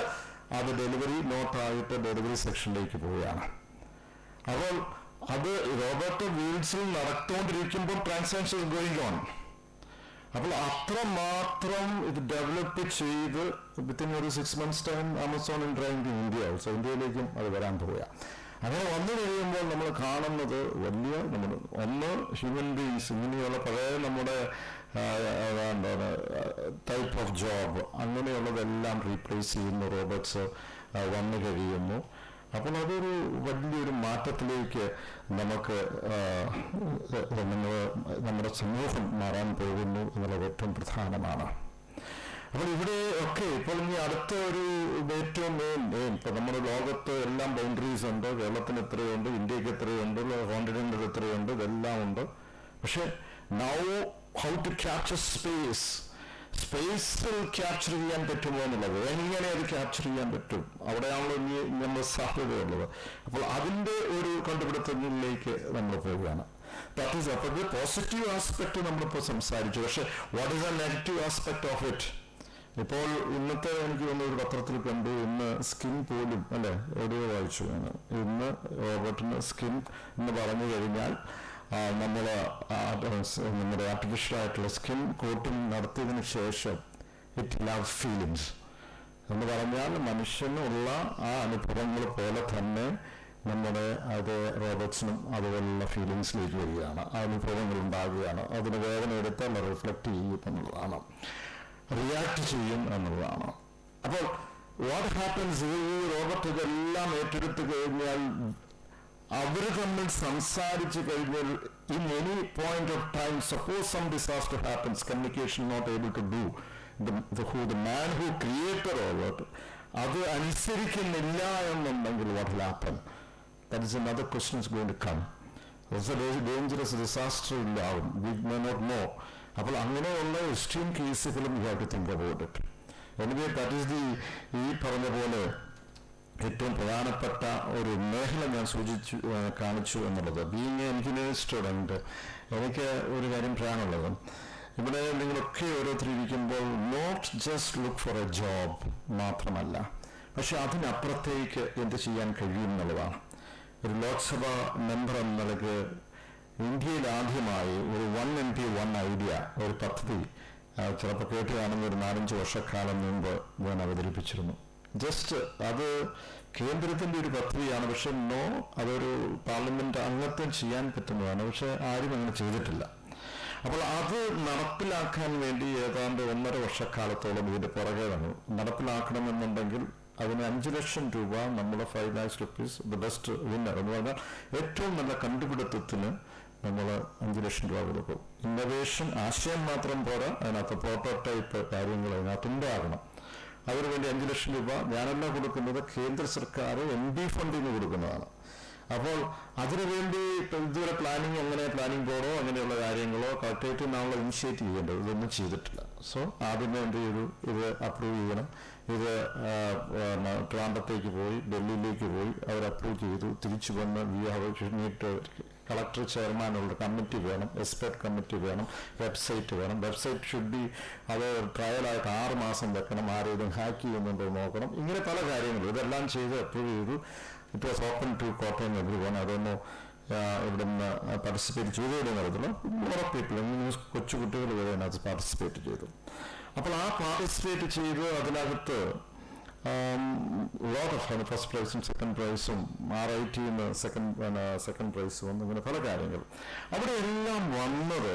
അത് ഡെലിവറി നോട്ടായിട്ട് ഡെലിവറി സെക്ഷനിലേക്ക് പോവുകയാണ്. അപ്പോൾ അത് റോബോട്ട് വീൽസിൽ നടത്തുകൊണ്ടിരിക്കുമ്പോൾ ട്രാൻസാക്ഷൻ ഗോയിങ് ഓൺ. അപ്പോൾ അത്രമാത്രം ഇത് ഡെവലപ്പ് ചെയ്ത് വിത്തിൻ ഒരു 6 months time Amazon entering India also ഇന്ത്യയിലേക്കും അത് വരാൻ പോവുക. അങ്ങനെ വന്നു കഴിയുമ്പോൾ നമ്മൾ കാണുന്നത് വലിയ ഒന്ന് ഹ്യൂമൻ ബീങ്സ് ഇങ്ങനെയുള്ള പഴയ നമ്മുടെ ടൈപ്പ് ഓഫ് ജോബ് അങ്ങനെയുള്ളതെല്ലാം റീപ്ലേസ് ചെയ്യുന്ന റോബോട്ട്സ് വന്നു കഴിയുന്നു. അപ്പോൾ അതൊരു വലിയൊരു മാറ്റത്തിലേക്ക് നമുക്ക് നമ്മുടെ സമൂഹം മാറാൻ പോകുന്നു എന്നുള്ളത് ഏറ്റവും പ്രധാനമാണ്. അപ്പോൾ ഇവിടെ ഒക്കെ ഇപ്പോൾ ഇനി അടുത്ത ഒരു ഏറ്റവും മെയിൻ ഇപ്പൊ നമ്മുടെ ലോകത്ത് എല്ലാം ബൗണ്ടറീസ് ഉണ്ട്. കേരളത്തിന് എത്രയുണ്ട്, ഇന്ത്യക്ക് എത്രയുണ്ട്, കോണ്ടിനെന്റിൽ എത്രയുണ്ട്, ഇതെല്ലാം ഉണ്ട്. പക്ഷെ നൗ ഹൗ ടു ക്യാപ്ചർ സ്പേസിൽ ക്യാപ്ചർ ചെയ്യാൻ പറ്റുമോ എന്നുള്ളത്, എങ്ങനെ അത് ക്യാപ്ചർ ചെയ്യാൻ പറ്റും, അവിടെയാണല്ലോ ഇനി നമ്മൾ സാധ്യതയുള്ളത്. അപ്പോൾ അതിന്റെ ഒരു കണ്ടുപിടുത്തങ്ങളിലേക്ക് നമ്മൾ പോവുകയാണ്. ദാറ്റ് ഈസ് അപ്പോൾ പോസിറ്റീവ് ആസ്പെക്ട് നമ്മളിപ്പോൾ സംസാരിച്ചു. പക്ഷെ what is A negative aspect of it? ഇപ്പോൾ ഇന്നത്തെ എനിക്ക് തോന്നുന്ന ഒരു പത്രത്തിൽ കണ്ടു, ഇന്ന് സ്കിൻ പോലും അല്ലെ ഓഡിയോ വായിച്ചു ആണ്, ഇന്ന് റോബോട്ടിന് സ്കിൻ എന്ന് പറഞ്ഞു കഴിഞ്ഞാൽ നമ്മുടെ ആർട്ടിഫിഷ്യൽ ആയിട്ടുള്ള സ്കിൻ കോട്ടിങ് നടത്തിയതിനു ശേഷം ഇറ്റ് ലവ് ഫീലിങ്സ് എന്ന് പറഞ്ഞാൽ മനുഷ്യനുള്ള ആ അനുഭവങ്ങൾ പോലെ തന്നെ നമ്മുടെ അത് റോബോട്ട്സിനും അതുപോലുള്ള ഫീലിങ്സിലേക്ക് വരികയാണ്, ആ അനുഭവങ്ങൾ ഉണ്ടാകുകയാണ്. അതിന് വേദന എടുത്താൽ റിഫ്ലക്ട് ചെയ്യും എന്നുള്ളതാണ്, റിയാക്ട് ചെയ്യും എന്നുള്ളതാണ്. അപ്പോൾ വാട്ട് ഹാപ്പൻസ്, ഈ റോബോട്ട് ഇതെല്ലാം ഏറ്റെടുത്ത് കഴിഞ്ഞാൽ അവർ തമ്മിൽ സംസാരിച്ചു കഴിഞ്ഞാൽ in any point of time suppose some disaster happens, communication not able to do the man who created the robot അത് അനുസരിക്കുന്നില്ല എന്നുണ്ടെങ്കിൽ what will happen? That is another question is going to come. It's a very dangerous disaster ഉണ്ടാവും, we may not know. അപ്പോൾ അങ്ങനെയുള്ള extreme കേസുകളും you have to think about it. Anyway, that is ഈ പറഞ്ഞ പോലെ ഏറ്റവും പ്രധാനപ്പെട്ട ഒരു മേഖല ഞാൻ കാണിച്ചു എന്നുള്ളത്. ബീയിങ് എ എഞ്ചിനീയറിംഗ് സ്റ്റുഡൻറ്, എനിക്ക് ഒരു കാര്യം പറയാനുള്ളത്, ഇവിടെ നിങ്ങളൊക്കെ ഓരോരുത്തരിക്കുമ്പോൾ not just look for a job മാത്രമല്ല, പക്ഷെ അതിനപ്പുറത്തേക്ക് എന്ത് ചെയ്യാൻ കഴിയും എന്നുള്ളതാണ്. ഒരു ലോക്സഭാ മെമ്പർ എന്ന നിലയ്ക്ക് ഇന്ത്യയിൽ ആദ്യമായി ഒരു 1 MP 1 ഐഡിയ ഒരു പദ്ധതി ചിലപ്പോൾ കേട്ടുകയാണെങ്കിൽ ഒരു 4-5 വർഷക്കാലം മുമ്പ് ഞാൻ അവതരിപ്പിച്ചിരുന്നു. ജസ്റ്റ് അത് കേന്ദ്രത്തിന്റെ ഒരു പദ്ധതിയാണ്, പക്ഷെ അതൊരു പാർലമെന്റ് അംഗത്വം ചെയ്യാൻ പറ്റുന്നതാണ്, പക്ഷെ ആരും അങ്ങനെ ചെയ്തിട്ടില്ല. അപ്പോൾ അത് നടപ്പിലാക്കാൻ വേണ്ടി ഏതാണ്ട് 1.5 വർഷക്കാലത്തോളം ഇതിന്റെ പുറകെ വന്നു. നടപ്പിലാക്കണമെന്നുണ്ടെങ്കിൽ അതിന് 5 ലക്ഷം രൂപ, നമ്മൾ 5 lakhs rupees the best winner എന്ന് പറഞ്ഞാൽ ഏറ്റവും നല്ല കണ്ടുപിടുത്തത്തിന് നമ്മൾ 5 ലക്ഷം രൂപ കൊടുക്കും. ഇന്നോവേഷൻ ആശയം മാത്രം പോരാ, അതിനകത്ത് പ്രോട്ടോടൈപ്പ് കാര്യങ്ങൾ അതിനകത്തുണ്ടാകണം. അതിനുവേണ്ടി 5 ലക്ഷം രൂപ ഞാനല്ല കൊടുക്കുന്നത്, കേന്ദ്ര സർക്കാർ MB ഫണ്ടിൽ നിന്ന് കൊടുക്കുന്നതാണ്. അപ്പോൾ അതിനുവേണ്ടി ഇതുവരെ പ്ലാനിംഗ് ബോർഡോ അങ്ങനെയുള്ള കാര്യങ്ങളോ കളക്ടറേറ്റിൽ നാളെ ഇനിഷ്യേറ്റ് ചെയ്യേണ്ടത്, ഇതൊന്നും ചെയ്തിട്ടില്ല. സോ ആദ്യമേ എന്ത് ചെയ്തു, ഇത് അപ്രൂവ് ചെയ്യണം. ഇത് ട്രിവാൻഡ്രത്തേക്ക് പോയി, ഡൽഹിയിലേക്ക് പോയി, അവർ അപ്രൂവ് ചെയ്തു. തിരിച്ചു വന്ന് കളക്ടർ ചെയർമാനുള്ള കമ്മിറ്റി വേണം, എക്സ്പെർട്ട് കമ്മിറ്റി വേണം, വെബ്സൈറ്റ് വേണം. വെബ്സൈറ്റ് ഷുഡ് ബി അത് ട്രയലായിട്ട് 6 മാസം വെക്കണം, ആരെങ്കിലും ഹാക്ക് ചെയ്യുന്നുണ്ടോ നോക്കണം. ഇങ്ങനെ പല കാര്യങ്ങളും ഇതെല്ലാം ചെയ്ത് അപ്രൂവ് ചെയ്തു. It was open to Kottayam everyone. അതൊന്ന് ഇവിടെ നിന്ന് പാർട്ടിസിപ്പേറ്റ് ചെയ്തതിനെ നടത്തുള്ളൂ. മോർ പീപ്പിൾ, കൊച്ചുകുട്ടികൾ വരെ അതിനകത്ത് പാർട്ടിസിപ്പേറ്റ് ചെയ്തു. അപ്പോൾ ആ പാർട്ടിസിപ്പേറ്റ് ചെയ്ത് അതിനകത്ത് lot of ഫസ്റ്റ് പ്രൈസും സെക്കൻഡ് പ്രൈസും RIT സെക്കൻഡ് പ്രൈസ് വന്നു. ഇങ്ങനെ പല കാര്യങ്ങൾ അവിടെ എല്ലാം വന്നത്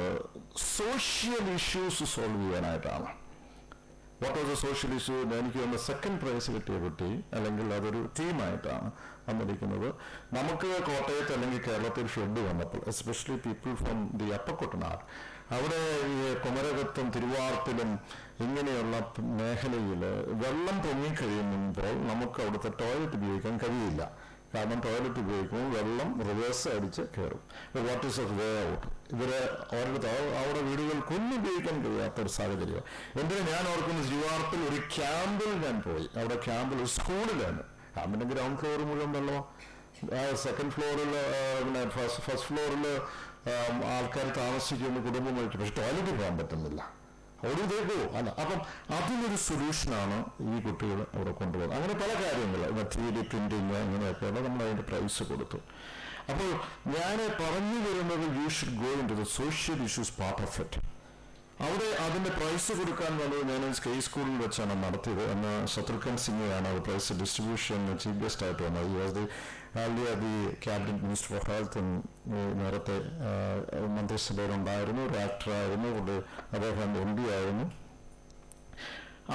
സോഷ്യൽ ഇഷ്യൂസ് സോൾവ് ചെയ്യാനായിട്ടാണ്. What was A social issue? എനിക്ക് ഒന്ന് സെക്കൻഡ് പ്രൈസ് കിട്ടിയ കുട്ടി അല്ലെങ്കിൽ അതൊരു ടീമായിട്ടാണ് വന്നിരിക്കുന്നത്. നമുക്ക് കോട്ടയത്ത് അല്ലെങ്കിൽ കേരളത്തിൽ ഷെഡ് വന്നപ്പോൾ, especially people from the upper Kuttanad, അവിടെ ഈ കുമരകത്തും തിരുവാർപ്പിലും ഇങ്ങനെയുള്ള മേഖലയിൽ വെള്ളം പൊങ്ങിക്കഴിയുമ്പോൾ നമുക്ക് അവിടുത്തെ ടോയ്ലറ്റ് ഉപയോഗിക്കാൻ കഴിയില്ല. കാരണം ടോയ്ലറ്റ് ഉപയോഗിക്കുമ്പോൾ വെള്ളം റിവേഴ്സ് അടിച്ച് കയറും. What is a way out? ഇവരെ അവിടെ വീടുകൾക്കൊന്നും ഉപയോഗിക്കാൻ കഴിയാത്ത ഒരു സാഹചര്യം. എന്തിനാ ഞാൻ ഓർക്കുന്ന, തിരുവാർപ്പിൽ ഒരു ക്യാമ്പിൽ ഞാൻ പോയി. അവിടെ ക്യാമ്പിൽ ഒരു സ്കൂളിലാണ്. ക്യാമ്പിന്റെ ഗ്രൗണ്ട് ഫ്ലോർ മുഴുവൻ വെള്ളം, സെക്കൻഡ് ഫ്ലോറിൽ ഫസ്റ്റ് ഫ്ലോറിൽ ആൾക്കാർ താമസിക്കുന്ന കുടുംബമായിട്ട്, പക്ഷെ ടോയ്ലറ്റിൽ പോകാൻ പറ്റുന്നില്ല. ഓടിയതേക്കോ അല്ല. അപ്പം അതിനൊരു സൊല്യൂഷനാണ് ഈ കുട്ടികൾ അവിടെ കൊണ്ടുപോകുന്നത്. അങ്ങനെ പല കാര്യങ്ങൾ, 3D പ്രിന്റിങ് അങ്ങനെയൊക്കെയുള്ള നമ്മൾ അതിന്റെ പ്രൈസ് കൊടുത്തു. അപ്പോൾ ഞാൻ പറഞ്ഞു വരുന്നത്, you should go in to the social issues part of it. അവിടെ അതിന്റെ പ്രൈസ് കൊടുക്കാൻ വന്നത് ഞാൻ സ്കൈ സ്കൂളിൽ വെച്ചാണ് നടത്തിയത്. അന്ന് ശത്രുഘ്ൻ സിംഗാണ് പ്രൈസ് ഡിസ്ട്രിബ്യൂഷൻ ചീഫ് ഗസ്റ്റ് ആയിട്ട് വന്നത്. He was the cabinet minister for health. നേരത്തെ മന്ത്രിസഭയിലുണ്ടായിരുന്നു, ഒരു ആക്ടറായിരുന്നു, അദ്ദേഹം MP ആയിരുന്നു.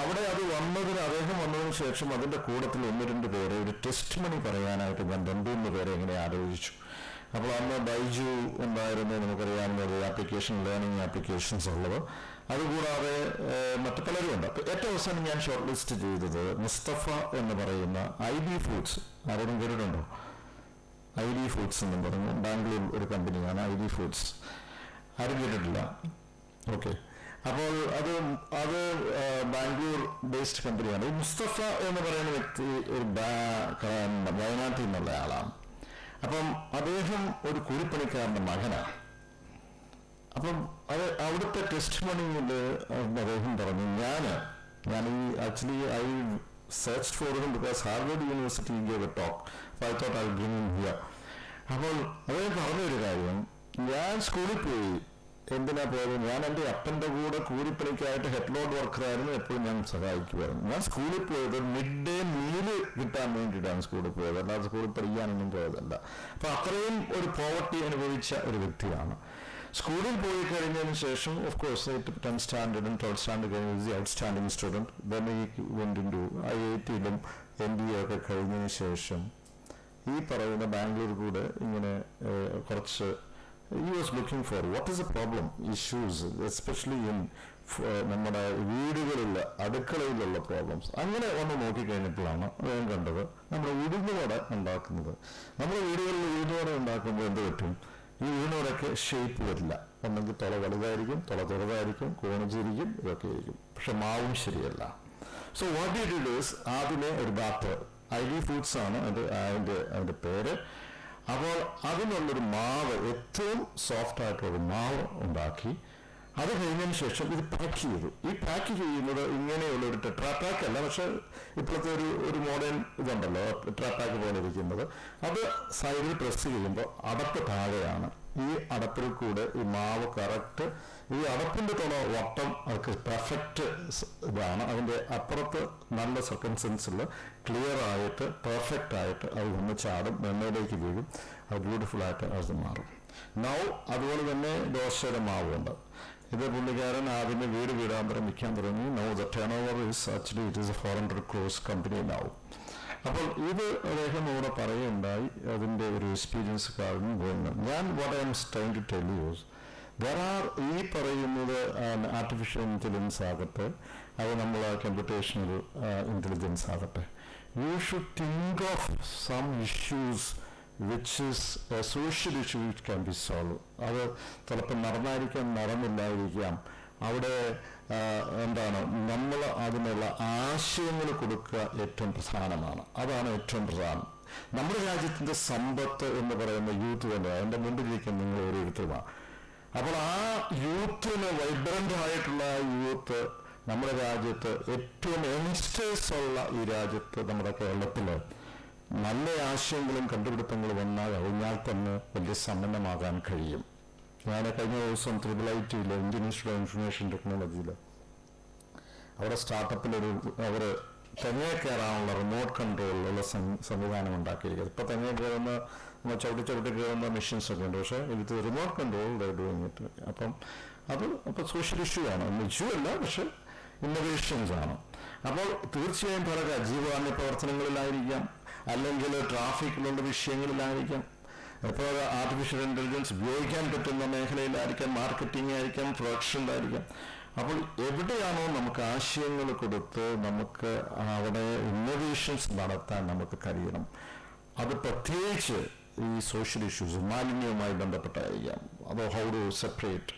അവിടെ അത് അദ്ദേഹം വന്നതിന് ശേഷം അതിന്റെ കൂട്ടത്തിൽ 1-2 പേരെ ഒരു ടെസ്റ്റ് മണി പറയാനായിട്ട് ഞാൻ 2-3 പേരെ ഇങ്ങനെ ആലോചിച്ചു. അപ്പോൾ അന്ന് ബൈജു ഉണ്ടായിരുന്നു, നമുക്കറിയാവുന്ന ഒരു ആപ്ലിക്കേഷൻ, ലേണിംഗ് ആപ്ലിക്കേഷൻസ് ഉള്ളത്. അതുകൂടാതെ മറ്റു പലരുമുണ്ട്. അപ്പോൾ ഏറ്റവും അവസാനം ഞാൻ ഷോർട്ട് ലിസ്റ്റ് ചെയ്തത് മുസ്തഫ എന്ന് പറയുന്ന IB ഫുഡ്സ്. ആരെങ്കിലും കേട്ടിട്ടുണ്ടോ? IB ഫുഡ്സ് എന്ന് പറഞ്ഞു, ബാംഗ്ലൂർ ഒരു കമ്പനിയാണ് IB ഫുഡ്സ്. ആരും കേട്ടിട്ടില്ല? ഓക്കെ. അപ്പോൾ അത് ബാംഗ്ലൂർ ബേസ്ഡ് കമ്പനിയാണ്. ഈ മുസ്തഫ എന്ന് പറയുന്ന വ്യക്തി ഒരു വയനാട്ടിൽ നിന്നുള്ള ആളാണ്. അപ്പം അദ്ദേഹം ഒരു കൂലിപ്പണിക്കാരൻ്റെ മകനാണ്. അപ്പം അത് അവിടുത്തെ ടെസ്റ്റ് മണിയിൽ അദ്ദേഹം പറഞ്ഞു, ഞാൻ ഈ actually I search for him because Harvard university gave A talk, I thought I bring him here. അപ്പോൾ അദ്ദേഹം പറഞ്ഞൊരു കാര്യം, ഞാൻ സ്കൂളിൽ പോയി. എന്തിനാ പോയത്? ഞാൻ എൻ്റെ അപ്പൻ്റെ കൂടെ കൂലിപ്പണിക്കായിട്ട് ഹെഡ് ലോഡ് വർക്കറായിരുന്നു, എപ്പോഴും ഞാൻ സഹായിക്കുമായിരുന്നു. ഞാൻ സ്കൂളിൽ പോയത് മിഡ് ഡേ മീല് കിട്ടാൻ വേണ്ടിയിട്ടാണ് സ്കൂളിൽ പോയത്, അല്ലാതെ സ്കൂളിൽ പഠിക്കാനൊന്നും പോയതല്ല. അപ്പോൾ അത്രയും ഒരു പോവർട്ടി അനുഭവിച്ച ഒരു വ്യക്തിയാണ്. സ്കൂളിൽ പോയി കഴിഞ്ഞതിന് ശേഷം of course 10th സ്റ്റാൻഡേർഡും 12th standard കഴിഞ്ഞ ഔട്ട്സ്റ്റാൻഡിങ് സ്റ്റുഡൻറ്റ്. ദെൻ ഈ വെന്റ് ഇൻടു IIT-ലും MBA ഒക്കെ കഴിഞ്ഞതിന് ശേഷം ഈ പറയുന്ന ബാംഗ്ലൂർ കൂടെ ഇങ്ങനെ കുറച്ച് he was looking for what is the problem, issues, especially in നമ്മുടെ വീടുകളിലുള്ള അടുക്കളയിലുള്ള പ്രോബ്ലംസ്. അങ്ങനെ ഒന്ന് നോക്കിക്കഴിഞ്ഞപ്പോഴാണ് ഞാൻ കണ്ടത് നമ്മുടെ ഉഴുന്നുവട ഉണ്ടാക്കുന്നത്. നമ്മുടെ വീടുകളിൽ ഉഴുന്നുവട ഉണ്ടാക്കുമ്പോൾ എന്ത് പറ്റും? ഈ ഉഴുന്നുവടയൊക്കെ ഷേപ്പ് വരില്ല. ഒന്നെങ്കിൽ തുള വലുതായിരിക്കും, തുള ചെറുതായിരിക്കും, കോണിച്ചിരിക്കും, ഇതൊക്കെ ആയിരിക്കും. പക്ഷെ മാവും ശരിയല്ല. So what you did is ആദ്യമേ ഒരു ബാറ്റർ, IB ഫുഡ്സ് ആണ് അതിൻ്റെ പേര്. അപ്പോൾ അതിനുള്ളൊരു മാവ്, ഏറ്റവും സോഫ്റ്റ് ആയിട്ടുള്ളൊരു മാവ് ഉണ്ടാക്കി. അത് കഴിഞ്ഞതിന് ശേഷം ഇത് പാക്ക് ചെയ്തു. ഈ പാക്ക് ചെയ്യുന്നത് ഇങ്ങനെയുള്ള ഒരു ടെട്രാപാക്ക് അല്ല, പക്ഷെ ഇപ്പോഴത്തെ ഒരു മോഡേൺ ഇതുണ്ടല്ലോ ടെട്രാപാക്ക് പോലെ ഇരിക്കുന്നത്. അത് സൈഡിൽ പ്രസ് ചെയ്യുമ്പോൾ അടപ്പ് താഴെയാണ്. ഈ അടപ്പിൽ കൂടെ ഈ മാവ് കറക്റ്റ്, ഈ അടപ്പിൻ്റെ തുണ വട്ടം അതൊക്കെ പെർഫെക്റ്റ് ഇതാണ്. അതിൻ്റെ അപ്പുറത്ത് നല്ല സർക്കംസ്റ്റൻസിൽ ക്ലിയർ ആയിട്ട് പെർഫെക്റ്റ് ആയിട്ട് അത് ഒന്ന് ചാടും, എണ്ണയിലേക്ക് വീഴും, അത് ബ്യൂട്ടിഫുൾ ആയിട്ട് അത് മാറും. നൗ അതുപോലെ തന്നെ ദോശയുടെ മാവുണ്ട്. ഇത് പുള്ളിക്കാരൻ ആദ്യമേ വീടാന്തരം വിൽക്കാൻ തുടങ്ങി. Now the turn over is actually it is A 400 crores company now. അപ്പോൾ ഇത് അദ്ദേഹം ഇവിടെ പറയുകയുണ്ടായി അതിൻ്റെ ഒരു എക്സ്പീരിയൻസ് കാരണം പോകുന്നത്. ഞാൻ what I am trying to tell you there are ഈ പറയുന്നത് ആർട്ടിഫിഷ്യൽ ഇൻ്റലിജൻസ് ആകട്ടെ, അത് നമ്മൾ കമ്പ്യൂട്ടേഷണൽ ഇൻ്റലിജൻസ് ആകട്ടെ, you should think of some issues which is a social issue which can be solved. അത് ചിലപ്പോൾ നടന്നായിരിക്കാം, നടന്നില്ലായിരിക്കാം. അവിടെ എന്താണ് നമ്മൾ അതിനുള്ള ആശയങ്ങൾ കൊടുക്കുക ഏറ്റവും പ്രധാനമാണ്. അതാണ് ഏറ്റവും പ്രധാനം. നമ്മുടെ രാജ്യത്തിൻ്റെ സമ്പത്ത് എന്ന് പറയുന്ന യൂത്ത് തന്നെ, അതിൻ്റെ മുമ്പിലിരിക്കുന്ന നിങ്ങൾ ഓരോരുത്തരുമാണ്. അപ്പോൾ ആ യൂത്തിന്, വൈബ്രൻ്റ് ആയിട്ടുള്ള യൂത്ത് നമ്മുടെ രാജ്യത്ത്, ഏറ്റവും യങ്സ്റ്റേഴ്സ് ഉള്ള ഈ രാജ്യത്ത്, നമ്മുടെ കേരളത്തിൽ നല്ല ആശയങ്ങളും കണ്ടുപിടുത്തങ്ങളും വന്നാൽ കഴിഞ്ഞാൽ തന്നെ വലിയ സമ്പന്നമാകാൻ കഴിയും. ഞാൻ കഴിഞ്ഞ ദിവസം IIT-യിൽ ഇന്ത്യൻ ഇൻസ്റ്റിറ്റ്യൂട്ട് ഓഫ് ഇൻഫർമേഷൻ ടെക്നോളജിയിൽ അവിടെ സ്റ്റാർട്ടപ്പിലൊരു അവർ തെങ്ങേ കയറാനുള്ള റിമോട്ട് കൺട്രോളിലുള്ള സംവിധാനം ഉണ്ടാക്കിയിരിക്കുന്നത്. ഇപ്പോൾ തെങ്ങേ കയറുന്ന ചവിട്ടി കയറുന്ന മെഷീൻസ് ഒക്കെ ഉണ്ട്, പക്ഷേ ഇത് റിമോട്ട് കൺട്രോൾ ഡൂയിങ് ഇറ്റ്. അപ്പോൾ സോഷ്യൽ ഇഷ്യൂ ആണ്, ഇഷ്യൂ അല്ല, പക്ഷെ ഇന്നോവേഷൻസ് ആണ്. അപ്പോൾ തീർച്ചയായും പല ജീവകാരുണ്യ പ്രവർത്തനങ്ങളിലായിരിക്കാം, അല്ലെങ്കിൽ ട്രാഫിക്കിലുള്ള വിഷയങ്ങളിലായിരിക്കാം, ഇപ്പോൾ ആർട്ടിഫിഷ്യൽ ഇൻ്റലിജൻസ് ഉപയോഗിക്കാൻ പറ്റുന്ന മേഖലയിലായിരിക്കാം, മാർക്കറ്റിംഗ് ആയിരിക്കാം, പ്രൊഡക്ഷനിലായിരിക്കാം. അപ്പോൾ എവിടെയാണോ നമുക്ക് ആശയങ്ങൾ കൊടുത്ത് നമുക്ക് അവിടെ ഇന്നോവേഷൻസ് നടത്താൻ നമുക്ക് കഴിയണം. അത് പ്രത്യേകിച്ച് ഈ സോഷ്യൽ ഇഷ്യൂസ്, മാലിന്യവുമായി ബന്ധപ്പെട്ടായിരിക്കാം. അതോ ഹൗ ടു സെപ്പറേറ്റ്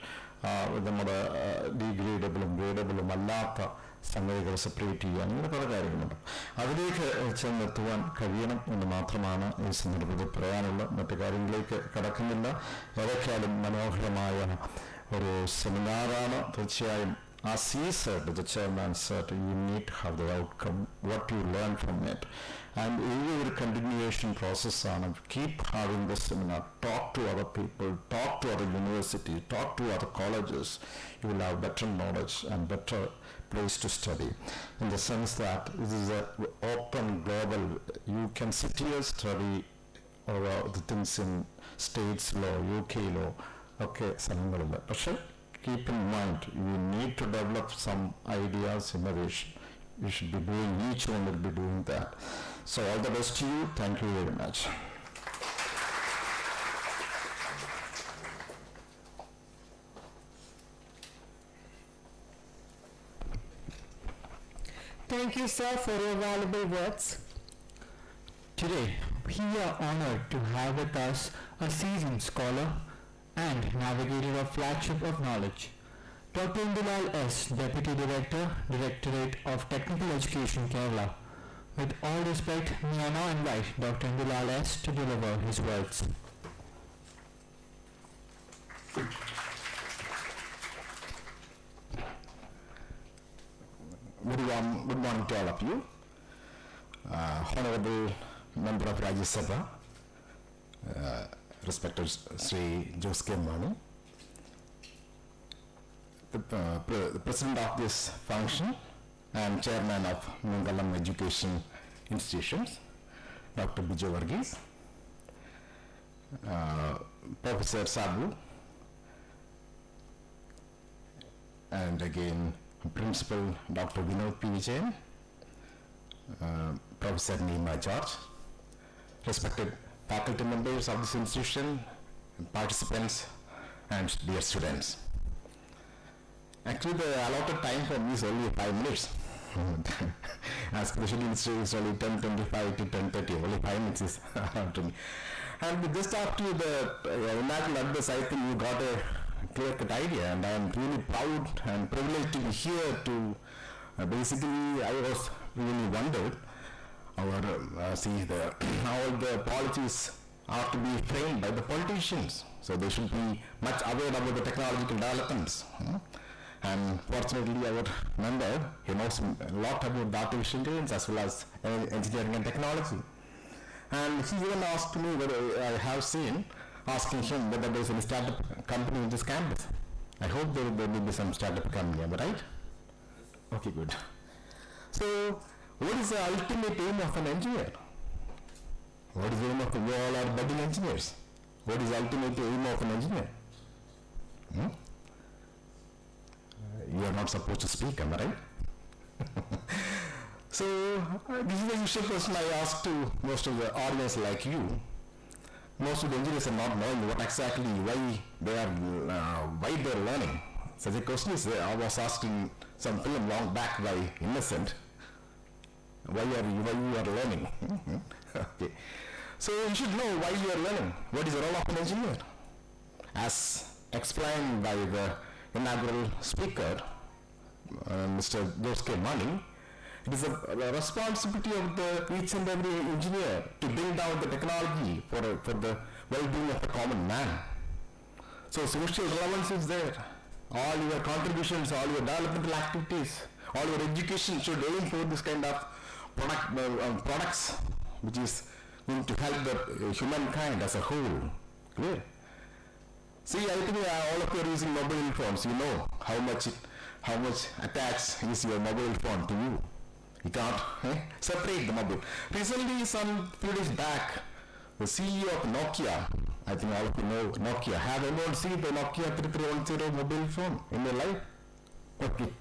നമ്മുടെ ഡീഗ്രേഡബിളും ഗ്രേഡബിളും അല്ലാത്ത സംഗതികൾ സെപ്പറേറ്റ് ചെയ്യുക, അങ്ങനെ പല കാര്യങ്ങളുണ്ട്. അതിലേക്ക് ചെന്നെത്തുവാൻ കഴിയണം എന്ന് മാത്രമാണ് ഈ സന്ദർഭത്തിൽ പറയാനുള്ള. മറ്റു കാര്യങ്ങളിലേക്ക് കടക്കുന്നില്ല. ഏതൊക്കെയാലും മനോഹരമായ ഒരു സെമിനാറാണ്. തീർച്ചയായും as he said, the chairman said, you need to have the outcome, what you learn from it. And ഇത് ഒരു continuation process ആണ്. Keep having the seminar, talk to other people, talk to other universities, talk to other colleges. You will have better knowledge and better place to study, in the sense that this is an open global, you can sit here study the things in states law, UK law, okay, സ്ഥലങ്ങളില്ല. പക്ഷെ keep in mind, you need to develop some ideas, innovation. You should be doing, each one will be doing that. So all the best to you. Thank you very much. Thank you, sir, for your valuable words. Today, we are honored to have with us a seasoned scholar and navigator of flagship of knowledge, Dr. Indulal S., Deputy Director, Directorate of Technical Education, Kerala. With all respect, may I now invite Dr. Indulal S. to deliver his words. Good morning to all of you. Honorable Member of Rajya Sabha, respected Sri Jose K. Mani, the President of this function and Chairman of Mangalam Education Institutions, Dr. Bijay Varghese, Professor Sabu, and again Principal Dr. Vinod P. Vijayan, Professor Neema George, respected faculty members of this institution, participants, and dear students. Actually, the allotted time for me is only 5 minutes. As special institute is only 10:25 to 10:30, only 5 minutes is allowed to me. And just after the imagine address, I think you got a clear-cut idea, and I am really proud and privileged to be here to basically, I was really wondered how the policies are to be framed by the politicians. So they should be much aware about the technological developments. And fortunately, our member, he knows a lot about artificial intelligence as well as engineering and technology. And he even asked me whether I have seen, asking him whether there is any startup company in this campus. I hope there will be some startup company, am I right? Okay, good. So, what is the ultimate aim of an engineer? What is the aim of the all our budding engineers? What is the ultimate aim of an engineer? You are not supposed to speak, am I right? So, this is the usual question I ask to most of the audience like you. Most of the engineers are not knowing what exactly, why they are learning. So the question is, I was asked in some film long back by Innocent, why you are learning? Okay. So you should know why you are learning. What is the role of an engineer? As explained by the inaugural speaker, Mr. Jose K. Mani, it is a responsibility of each and every engineer to bring down the technology for the well-being of the common man. So social relevance is there. All your contributions, all your developmental activities, all your education should aim for this kind of products which is going to help the humankind as a whole. Clear? See, I think all of you are using mobile phones. You know how much attached is your mobile phone to you. You can't separate the mobile. Recently, some few days back, the CEO of Nokia, I think all of you know Nokia, have anyone seen the Nokia 3310 mobile phone in their life? Okay.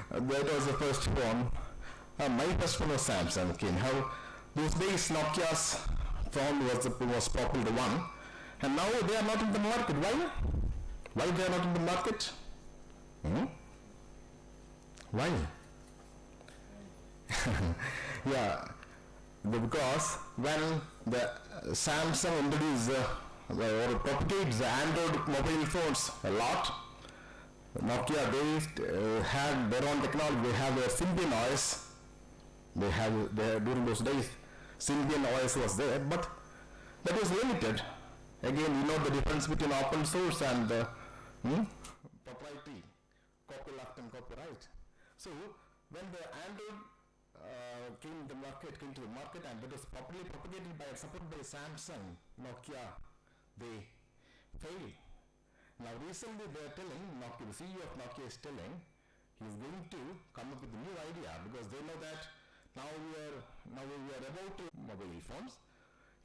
That was the first phone. My first phone was Samsung. Okay. How those days Nokia's phone was the most popular one, and now they are not in the market. Why? Why they are not in the market? Why? Yeah, because when the Samsung introduced or propagates the Android mobile phones a lot, Nokia they had their own technology. They have their Symbian OS. During those days, Symbian OS was there, but that was limited. Again, you know the difference between open source and proprietary, copyleft and copyright. So when the Android came to the market and that was properly propagated by and supported by Samsung, Nokia, they failed. Now recently they are telling, Nokia, the CEO of Nokia is telling, he is going to come up with a new idea because they know that now we are about to mobile phones.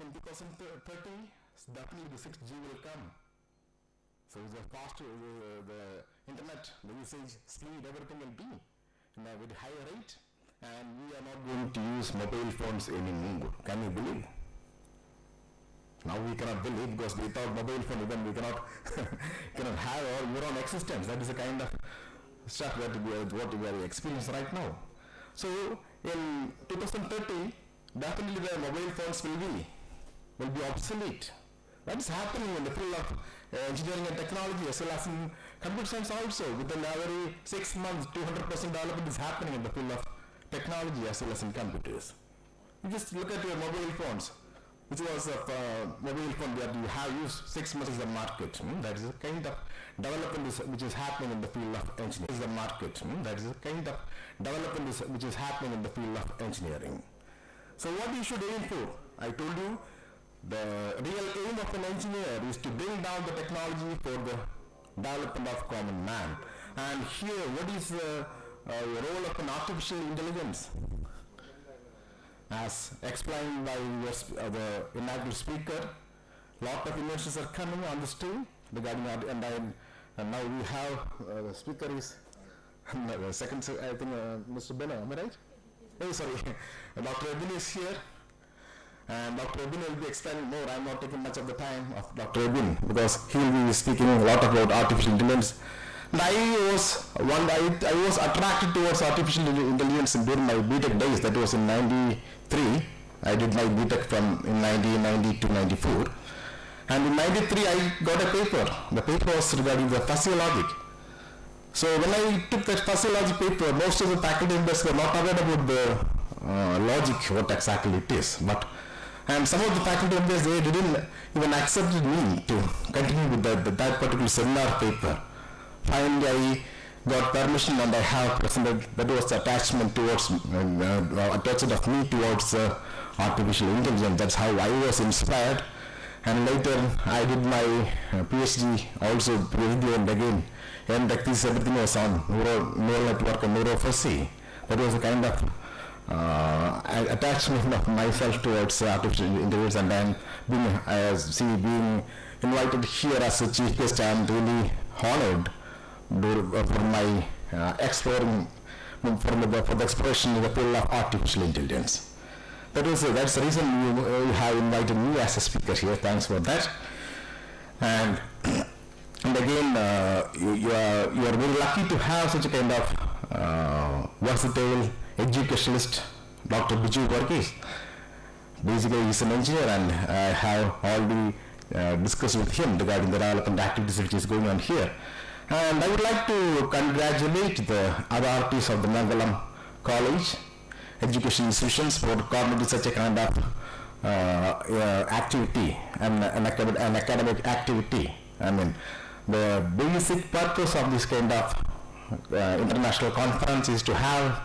In 2030, definitely the 6G will come. So the faster the internet, the usage speed, everything will be with higher rate, and we are not going to use mobile phones anymore. Can you believe? Now we cannot believe because without mobile phone even we cannot have our own existence. That is the kind of stuff that what we are experiencing right now. So in 2030, definitely the mobile phones will be obsolete. That is happening in the field of engineering and technology as well as in computer science also. Within every 6 months, 200% development is happening in the field of technology as well as in computers. You just look at your mobile phones, which was a mobile phone that you have used 6 months is the market. That is a kind of development which is happening in the field of engineering. Is the market. That is a kind of development which is happening in the field of engineering. So what you should aim for? I told you the real aim of an engineer is to bring down the technology for the development of common man. And here, what is the role of an artificial intelligence? As explained by the inaugural speaker, lot of innovations are coming on the stage regarding that, and now we have the speaker is the second, I think, Mr. Beno, am I right? Oh, sorry, Dr. Ebin is here, and Dr. Ebin will be explaining more. I am not taking much of the time of Dr. Ebin because he will be speaking a lot about artificial intelligence. And I was attracted towards artificial intelligence during my BTech days. That was in '93. I did my BTech from in 1990 to '94. And in '93 I got a paper. The paper was regarding the fuzzy logic. So when I took that fuzzy logic paper, most of the faculty members were not aware about the logic, what exactly it is. And some of the faculty members, they didn't even accept me to continue with that particular seminar paper. Finally, I got permission and I have presented, that was the attachment towards, attachment of me towards artificial intelligence. That's how I was inspired. And later I did my PhD also, PhD and again, and thesis everything was on neural network and neurofuzzy. That was a kind of attachment of myself towards artificial intelligence, and then being invited here as a chief guest, I am really honored for my exploring for the exploration in the field of artificial intelligence. That's the reason you have invited me as a speaker here. Thanks for that. And again, you are very lucky to have such a kind of versatile educationalist, Dr. Biju Varghese. Basically, he's an engineer, and I have already discussed with him regarding the development activities which is going on here. And I would like to congratulate the authorities of the Mangalam College education institutions for coordinating such a kind of activity, an academic activity. I mean, the basic purpose of this kind of international conference is to have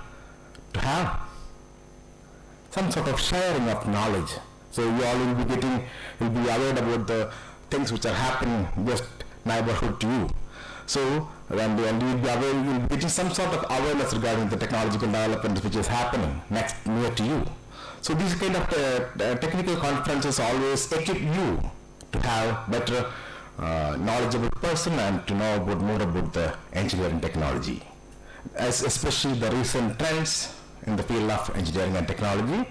some sort of sharing of knowledge. So you all will be aware about the things which are happening just neighborhood to you. So when you will be aware, you will be getting some sort of awareness regarding the technological development which is happening near to you. So these kind of technical conferences always equip you to have better knowledgeable person and to know more about the engineering technology, especially the recent trends in the field of engineering and technology.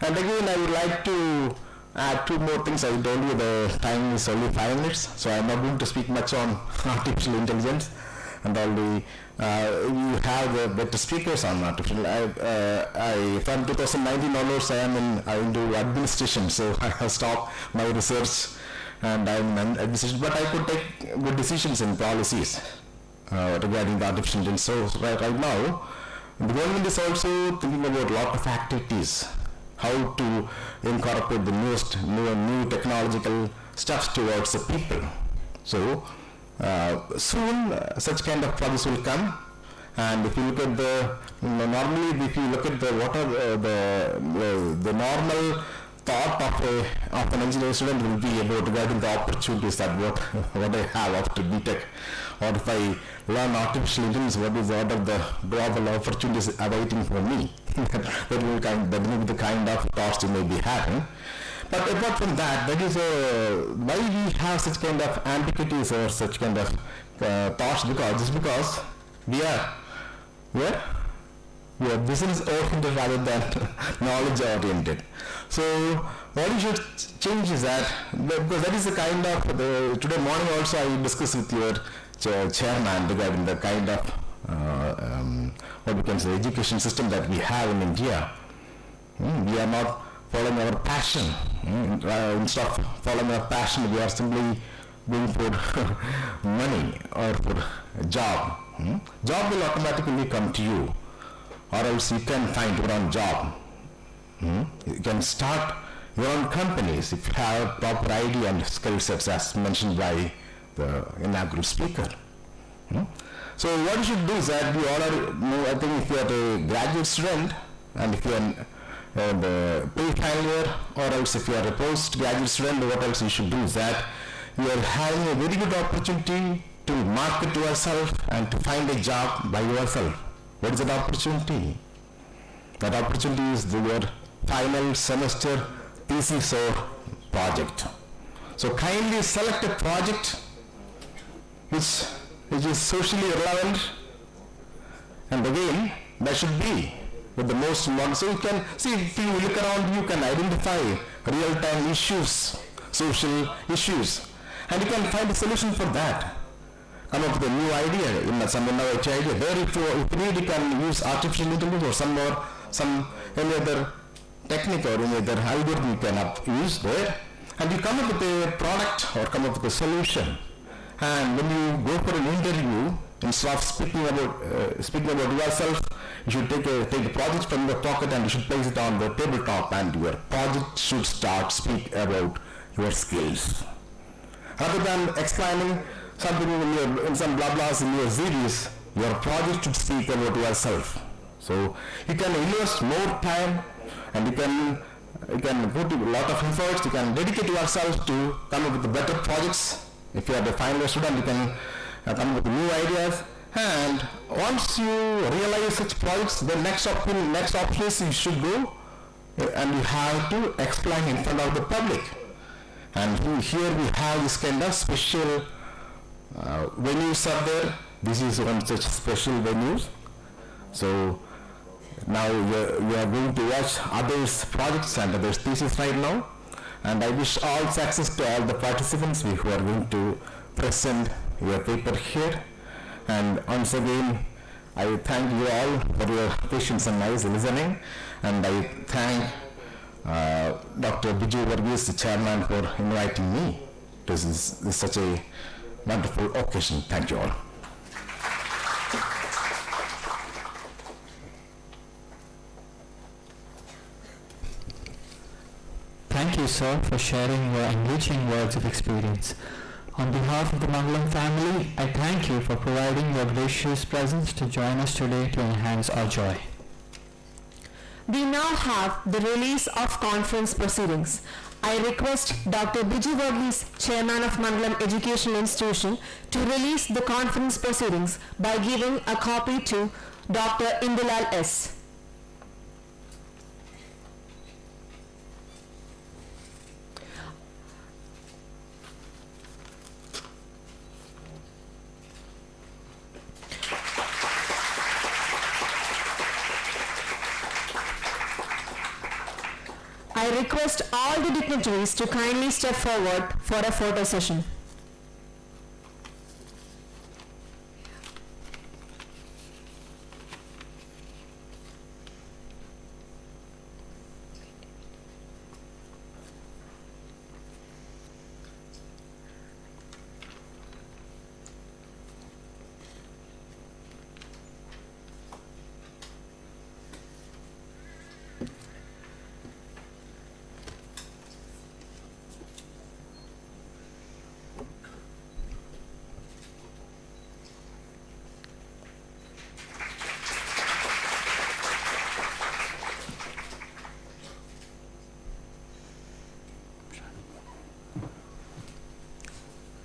And again, I would like to add two more things. I told you the time is only 5 minutes, so I'm not going to speak much on artificial intelligence. And already you have the better speakers on artificial. From 2019 onwards, I am into administration, so I have stopped my research and I'm in administration. But I could take good decisions in policies regarding the artificial intelligence. So right now, the government is also thinking about a lot of activities, how to incorporate the new technological stuff towards the people. So soon such kind of projects will come, and if you look at normally if you look at what are the normal thought of an engineering student will be about regarding the opportunities that what I have after BTech, or if I learn artificial intelligence, what are the global opportunities awaiting for me. that will be the kind of thoughts you may be having. But apart from that, that is why we have such kind of ambiguities or such kind of thoughts, because we are business oriented rather than knowledge oriented. So what you should change is that, because that is the kind of today morning also I discussed with your chairman regarding the kind of what we can say, education system that we have in India. We are not following our passion. Instead of following our passion, we are simply going for money or for a job. Job will automatically come to you, or else you can find your own job. You can start your own companies if you have proper idea and skill sets as mentioned by the inaugural speaker. So what you should do is that you all are, I think if you are a graduate student and if you are the pre-final year, or else if you are a postgraduate student, what else you should do is that you are having a very good opportunity to market yourself and to find a job by yourself. What is that opportunity? That opportunity is your final semester thesis or project. So kindly select a project which is socially relevant, and again that should be with the most important. So you can see, if you look around, you can identify real-time issues, social issues, and you can find a solution for that. Come up with a new idea, some innovative idea. There, if you need, you can use artificial intelligence or any other technique or any other algorithm you can use there, and you come up with a product or come up with a solution. And when you go for an interview, instead of speaking about yourself, you should take the project from your pocket and you should place it on the tabletop, and your project should start speak about your skills. Rather than explaining something in some blah blahs in your series, your project should speak about yourself. So you can invest more time, and you can put a lot of efforts. You can dedicate yourself to come up with better projects. If you are the final year student, you can come up with new ideas. And once you realize such projects, the next option is you should go and you have to explain in front of the public. And here we have this kind of special venues are there. This is one such special venues. So now we are going to watch others' projects and others' thesis right now. And I wish all success to all the participants who are going to present your paper here. And once again, I thank you all for your patience and nice listening. And I thank Dr. Biju Varghese, the chairman, for inviting me. This is such a wonderful occasion. Thank you all. Thank you, sir, for sharing your enriching words of experience. On behalf of the Mangalam family, I thank you for providing your gracious presence to join us today to enhance our joy. We now have the release of conference proceedings. I request Dr. Biju Varghese, Chairman of Mangalam Educational Institution, to release the conference proceedings by giving a copy to Dr. Indulal S. I request all the dignitaries to kindly step forward for a photo session.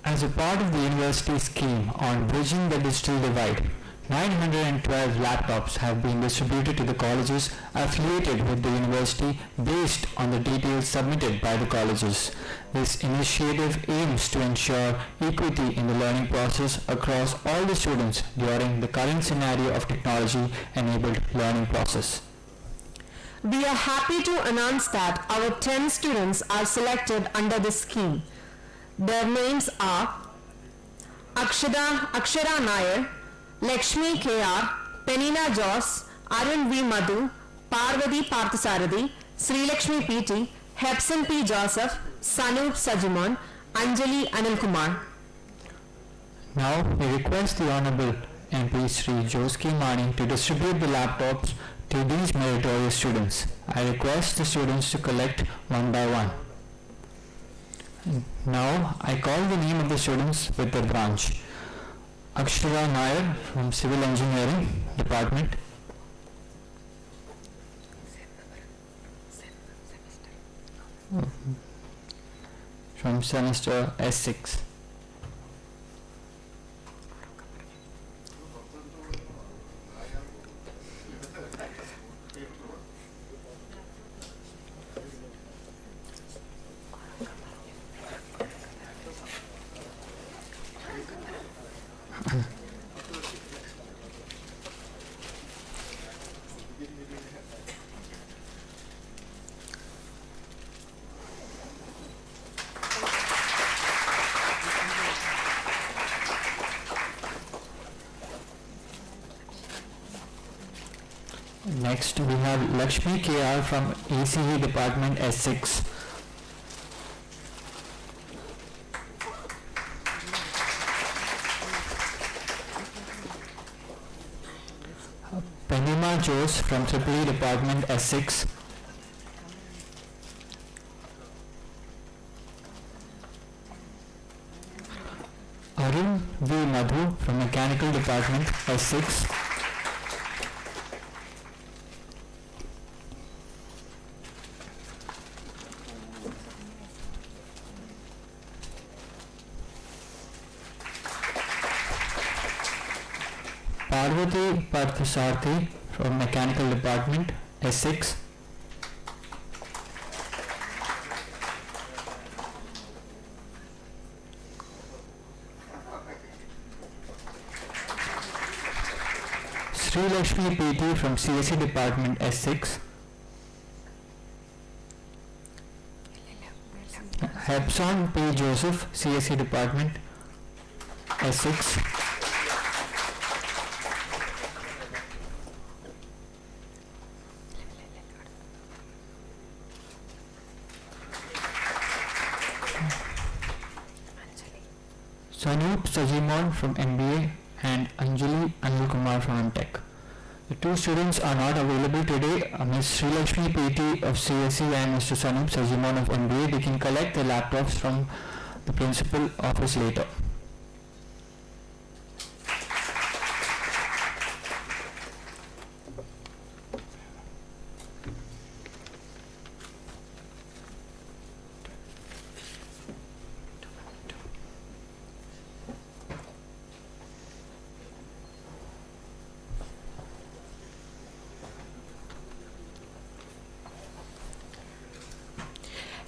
As a part of the university scheme on bridging the digital divide, 912 laptops have been distributed to the colleges affiliated with the university based on the details submitted by the colleges. This initiative aims to ensure equity in the learning process across all the students during the current scenario of technology-enabled learning process. We are happy to announce that our 10 students are selected under this scheme. Their names are Akshara Nair, Lakshmi K.R., Penina Joss, Arun V. Madhu, Parvati Parthasarathi, Sri Lakshmi P.T., Hepson P. Joseph, Sanup Sajimon, Anjali Anil Kumar. Now we request the Honorable MP Sri Joski Mani to distribute the laptops to these meritorious students. I request the students to collect one by one. Now I call the name of the students with their branch. Akshara Nair from Civil Engineering Department. From semester S6. Next we have Lakshmi KR from ECE Department S6. Penima Jose from EEE Department S6. Arun V. Madhu from Mechanical Department S6. Parvati Parthasarathi from Mechanical Department S6. Sri Lakshmi PT from CSE Department S6. Hepson P. Joseph, CSE Department S6. Sanup Sajimon from MBA and Anjali Anil Kumar from MTech. The two students are not available today. Ms. Sri Lakshmi PT of CSE and Mr. Sanup Sajimon of MBA. They can collect the laptops from the principal office later.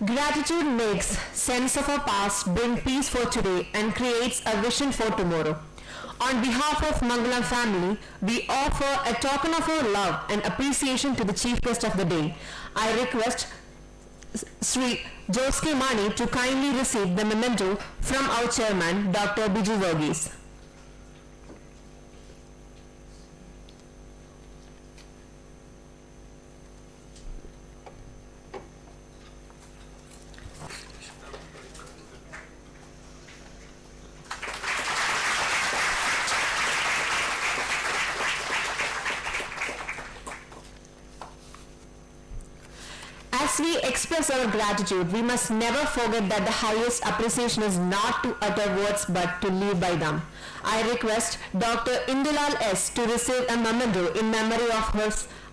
Gratitude makes sense of our past, bring peace for today, and creates a vision for tomorrow. On behalf of Mangalam family, we offer a token of our love and appreciation to the chief guest of the day. I request Sri Joski Mani to kindly receive the memento from our chairman, Dr. Biju Varghese. As we express our gratitude, we must never forget that the highest appreciation is not to utter words but to live by them. I request Dr. Indulal S. to receive a memento in memory of her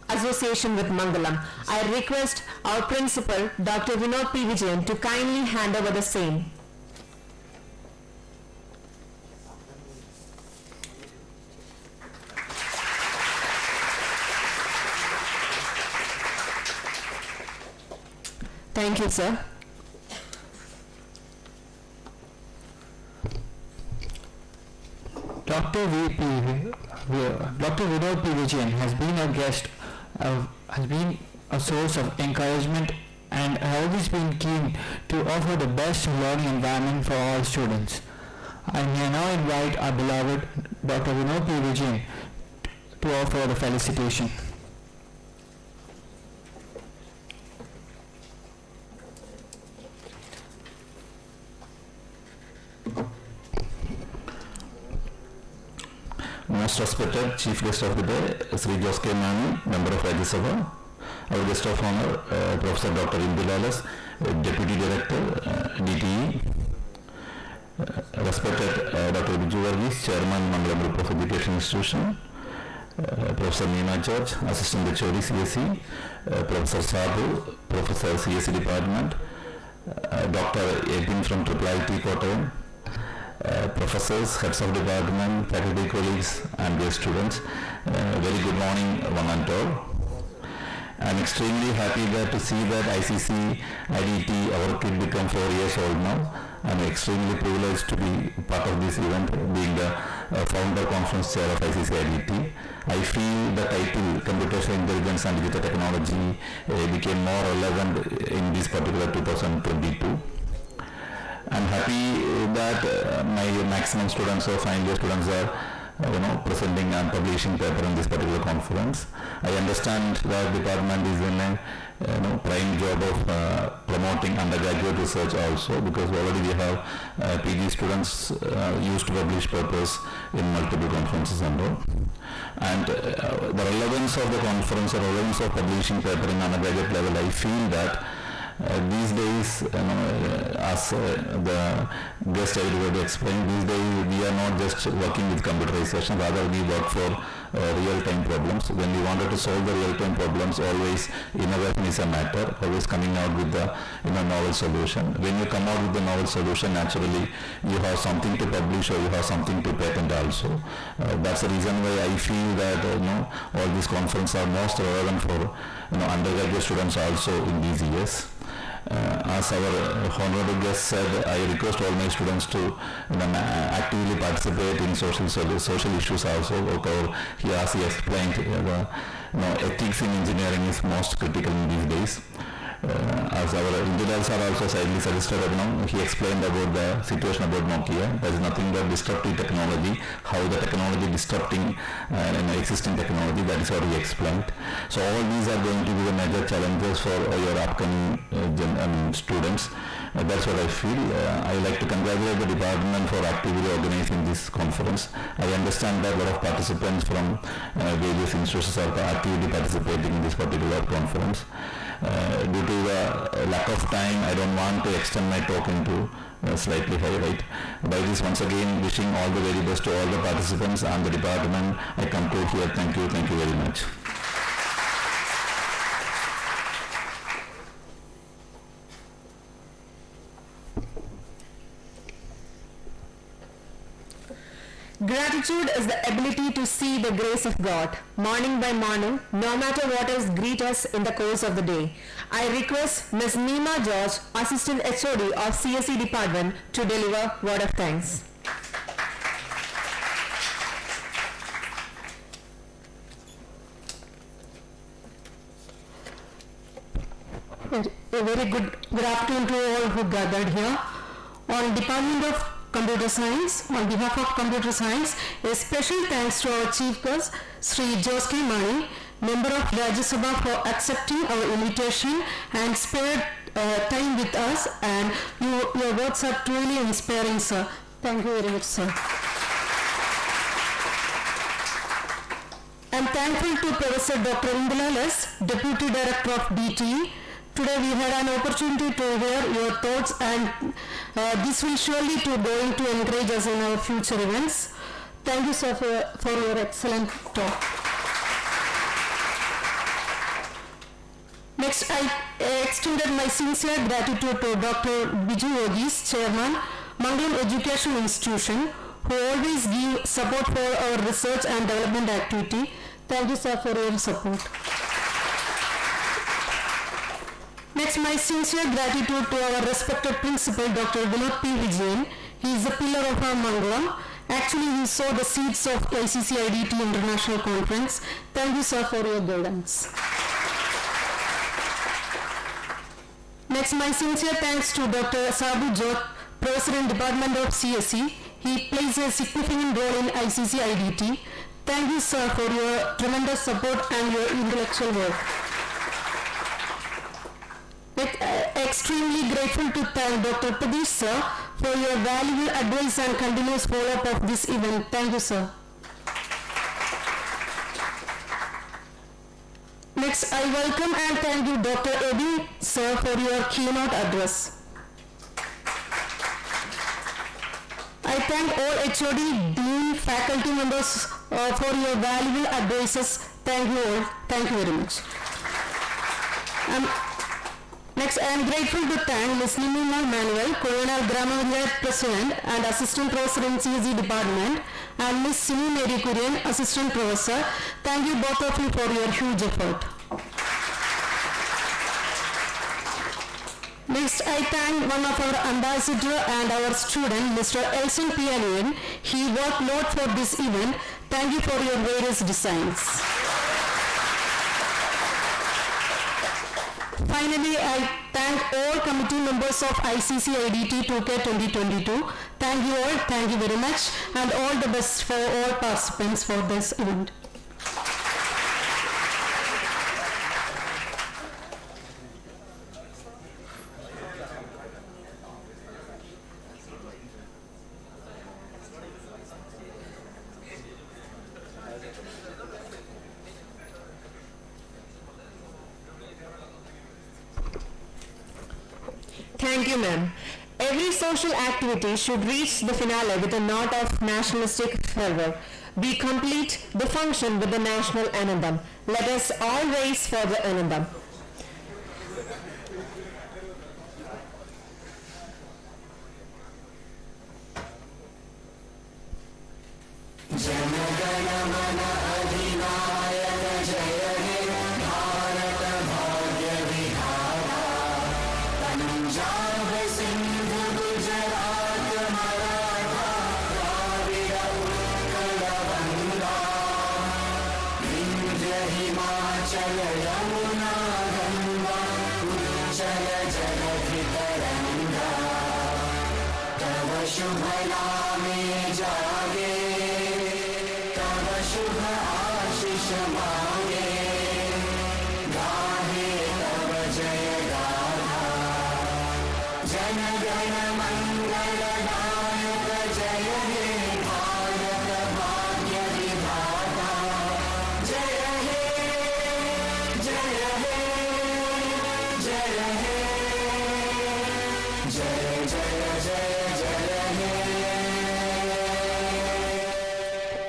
association with Mangalam. I request our principal, Dr. Vinod P. Vijayan, to kindly hand over the same. Thank you, sir. Dr. Vinod P. Vijayan has been a guest, has been a source of encouragement and has always been keen to offer the best learning environment for all students. I may now invite our beloved Dr. Vinod P. Vijayan to offer the felicitation. Most respected Chief Guest of the Day, Sri Jos K. Mani, Member of Rajya Sabha. Our Guest of Honor, Professor Dr. Imbilalas, Deputy Director, DTE. Respected Dr. Biju Varghese, Chairman, Mangalam Group of Education Institution. Professor Neema George, Assistant HOD CSE. Professor Sabu, Professor CSE Department. Dr. Ebin from IIIT Kottayam. Professors, heads of department, faculty colleagues and dear students, very good morning one and all. I am extremely happy to see that ICC IDT, our kid become 4 years old now. I am extremely privileged to be part of this event, being the founder conference chair of ICC IDT. I feel the title Computational Intelligence and Digital Technology became more relevant in this particular 2022. I'm happy that my maximum students or final year students are presenting and publishing paper in this particular conference. I understand that department is in a prime job of promoting undergraduate research also, because already we have PG students used to publish papers in multiple conferences and all. And the relevance of the conference or relevance of publishing paper in undergraduate level, I feel that these days, as the guest everybody explained, these days we are not just working with computerization, rather we work for real-time problems. When we wanted to solve the real-time problems, always innovation is a matter, always coming out with the novel solution. When you come out with the novel solution, naturally you have something to publish or you have something to patent also. That's the reason why I feel that all these conferences are most relevant for undergraduate students also in these years. As our honorable guest said, I request all my students to actively participate in social issues also. Or as he explained, ethics in engineering is most critical in these days. As our engineers are also sadly suggested, he explained about the situation about Nokia. There is nothing but disruptive technology, how the technology disrupting existing technology, that is what he explained. So all these are going to be the major challenges for your upcoming students. That's what I feel. I like to congratulate the department for actively organizing this conference. I understand that a lot of participants from various institutions are actively participating in this particular conference. Due to the lack of time, I don't want to extend my talk into slightly high, right? By this, once again, wishing all the very best to all the participants and the department. I conclude here. Thank you very much. Gratitude is the ability to see the grace of God, morning by morning, no matter what else greet us in the course of the day. I request Ms. Neema George, Assistant HOD of CSE Department, to deliver word of thanks. A very good afternoon to all who gathered here. On Department of Computer Science, on behalf of Computer Science, a special thanks to our Chief Guest, Sri Jos K. Mani, Member of Rajya Sabha, for accepting our invitation and spared time with us, and your words are truly inspiring, sir. Thank you very much, sir. I am thankful to Professor Dr. Imbilalas, Deputy Director of DTE. Today we had an opportunity to hear your thoughts, and this will surely going to encourage us in our future events. Thank you, sir, for your excellent talk. Next, I extended my sincere gratitude to Dr. Biju Varghese, Chairman, Mangalam Educational Institution, who always give support for our research and development activity. Thank you, sir, for your support. Next, my sincere gratitude to our respected principal, Dr. Vinod P. Vijayan. He is the pillar of our Mangalam. Actually, he sowed the seeds of ICC IDT International Conference. Thank you, sir, for your guidance. Next, my sincere thanks to Dr. Sabu George, Professor in Department of CSE. He plays a significant role in ICC IDT. Thank you, sir, for your tremendous support and your intellectual work. Extremely grateful to thank Dr. Pradesh, sir, for your valuable advice and continuous follow-up of this event. Thank you, sir. Next, I welcome and thank you, Dr. Ebi, sir, for your keynote address. I thank all HOD, Dean, faculty members for your valuable advices. Thank you all. Thank you very much. Next, I am grateful to thank Ms. Nimina Manuel, Colonel Grammar President and Assistant Professor in CSE Department, and Ms. Simi Mary Kurian, Assistant Professor. Thank you both of you for your huge effort. Next, I thank one of our ambassador and our student, Mr. Elson Pianian. He worked a lot for this event. Thank you for your various designs. Finally, I thank all committee members of Iccidt 2K22. Thank you all, thank you very much, and all the best for all participants for this event. Thank you, ma'am. Every social activity should reach the finale with a note of nationalistic fervor. We complete the function with the national anthem. Let us all raise for the anthem.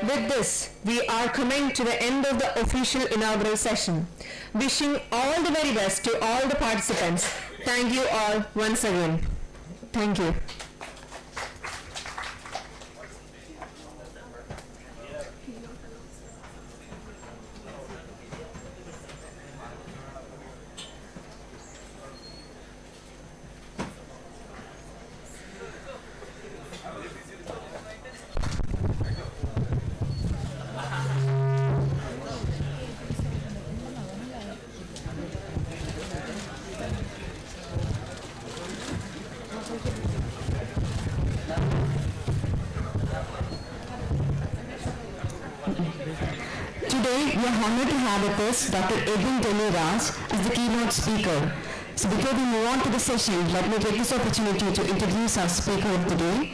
With this, we are coming to the end of the official inaugural session. Wishing all the very best to all the participants. Thank you all once again. Thank you. Today, we are honored to have with us Dr. Edwin Denny-Raj as the keynote speaker. So before we move on to the session, let me take this opportunity to introduce our speaker of the day.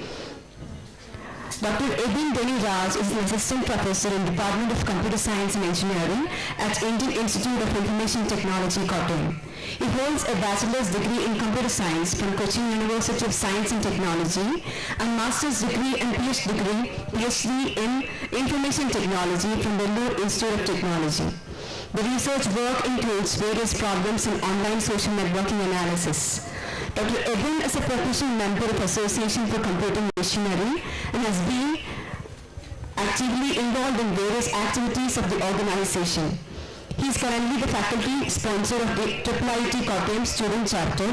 Dr. Edwin Denny-Raj is an assistant professor in Department of Computer Science and Engineering at Indian Institute of Information Technology, Kottayam. He holds a bachelor's degree in computer science from Cochin University of Science and Technology and master's degree and PhD in information technology from the Vellore Institute of Technology. The research work includes various problems in online social networking analysis. Dr. Edwin is a professional member of Association for Computing Machinery and has been actively involved in various activities of the organization. He is currently the faculty sponsor of the IIIT Kottayam Student Chapter.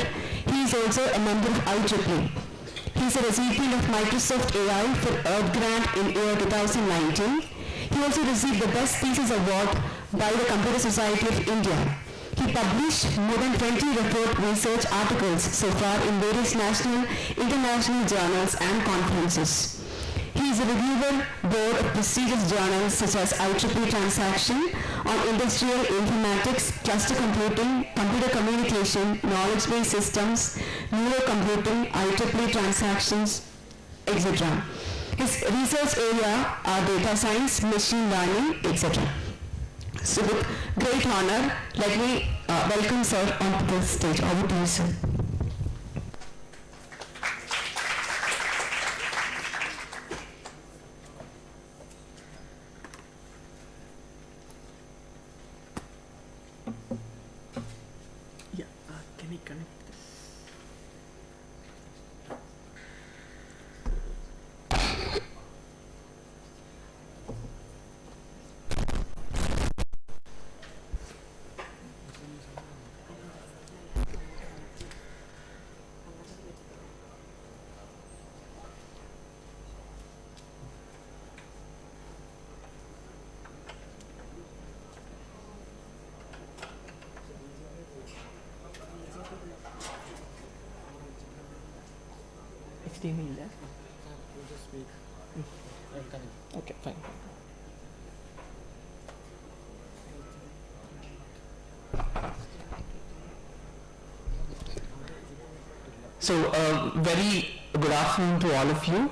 He is also a member of IEEE. He is a recipient of Microsoft AI for Earth Grant in year 2019. He also received the Best Thesis Award by the Computer Society of India. He published more than 20 report research articles so far in various national, international journals and conferences. He He is a reviewer board of prestigious journals such as IEEE Transaction on Industrial Informatics, Cluster Computing, Computer Communication, Knowledge-Based Systems, Neurocomputing, IEEE Transactions, etc. His research area are data science, machine learning, etc. So with great honor, let me welcome sir onto the stage. Over to you, sir. Yeah, can you connect? HDMI left? Okay, fine. So, very good afternoon to all of you.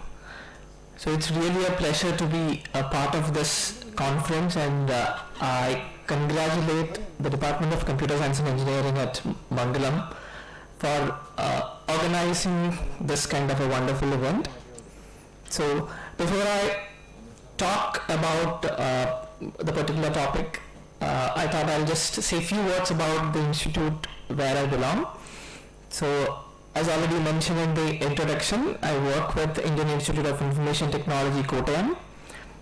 So it's really a pleasure to be a part of this conference, and I congratulate the Department of Computer Science and Engineering at Mangalam for organizing this kind of a wonderful event. So before I talk about the particular topic, I thought I'll just say a few words about the institute where I belong. So as already mentioned in the introduction, I work with the Indian Institute of Information Technology, Kottayam.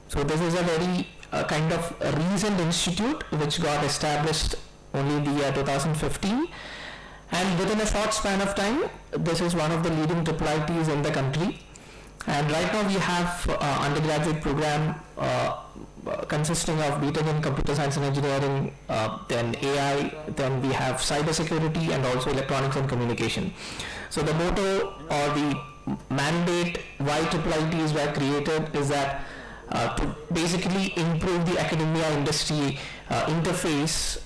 So this is a very kind of a recent institute which got established only in the year 2015. And within a short span of time, this is one of the leading IIITs in the country. And right now we have undergraduate program consisting of BTech in Computer Science and Engineering, then AI, then we have cybersecurity and also electronics and communication. So the motto or the mandate why IIITs were created is that to basically improve the academia industry interface,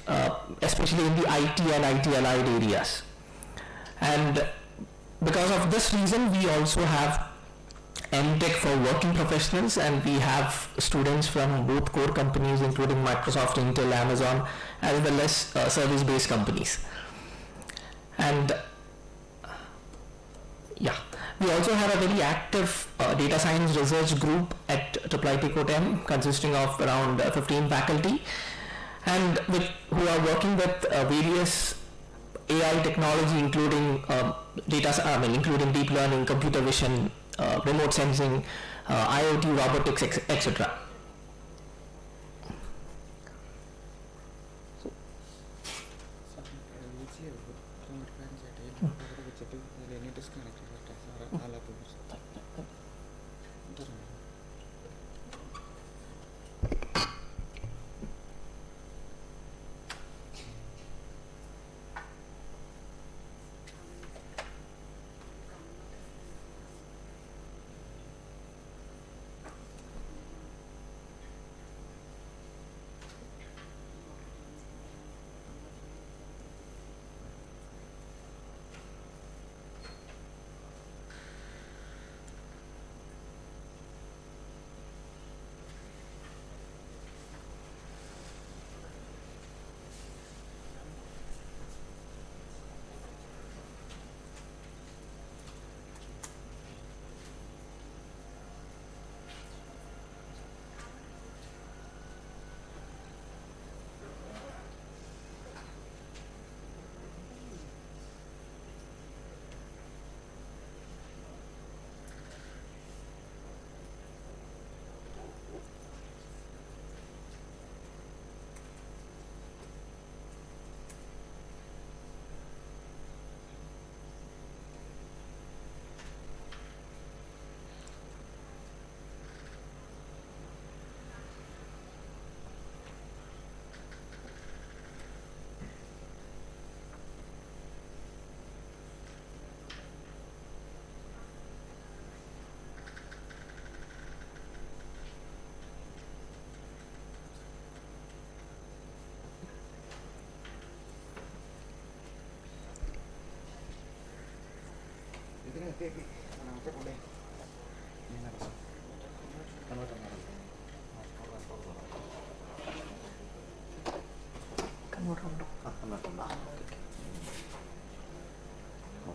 especially in the IT and IT allied areas. And because of this reason, we also have MTech for working professionals, and we have students from both core companies including Microsoft, Intel, Amazon, as well as service-based companies. And yeah, we also have a very active data science research group at IIIT Kottayam consisting of around 15 faculty, and who are working with various AI technology, including including deep learning, computer vision, remote sensing, IoT, robotics, etc.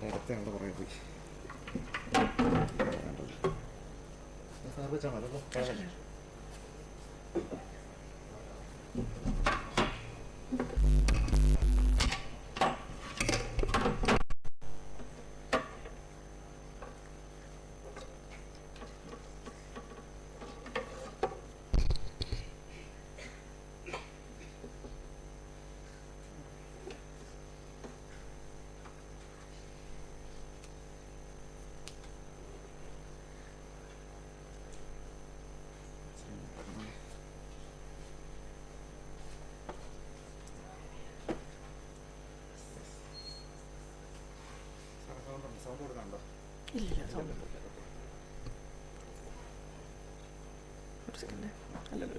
നേരത്തെ ഞങ്ങൾ കുറേ പോയി sir വെച്ചാൽ മതി. Sound കൊടുക്കണ്ടോ? ഇല്ല sound അല്ലല്ലോ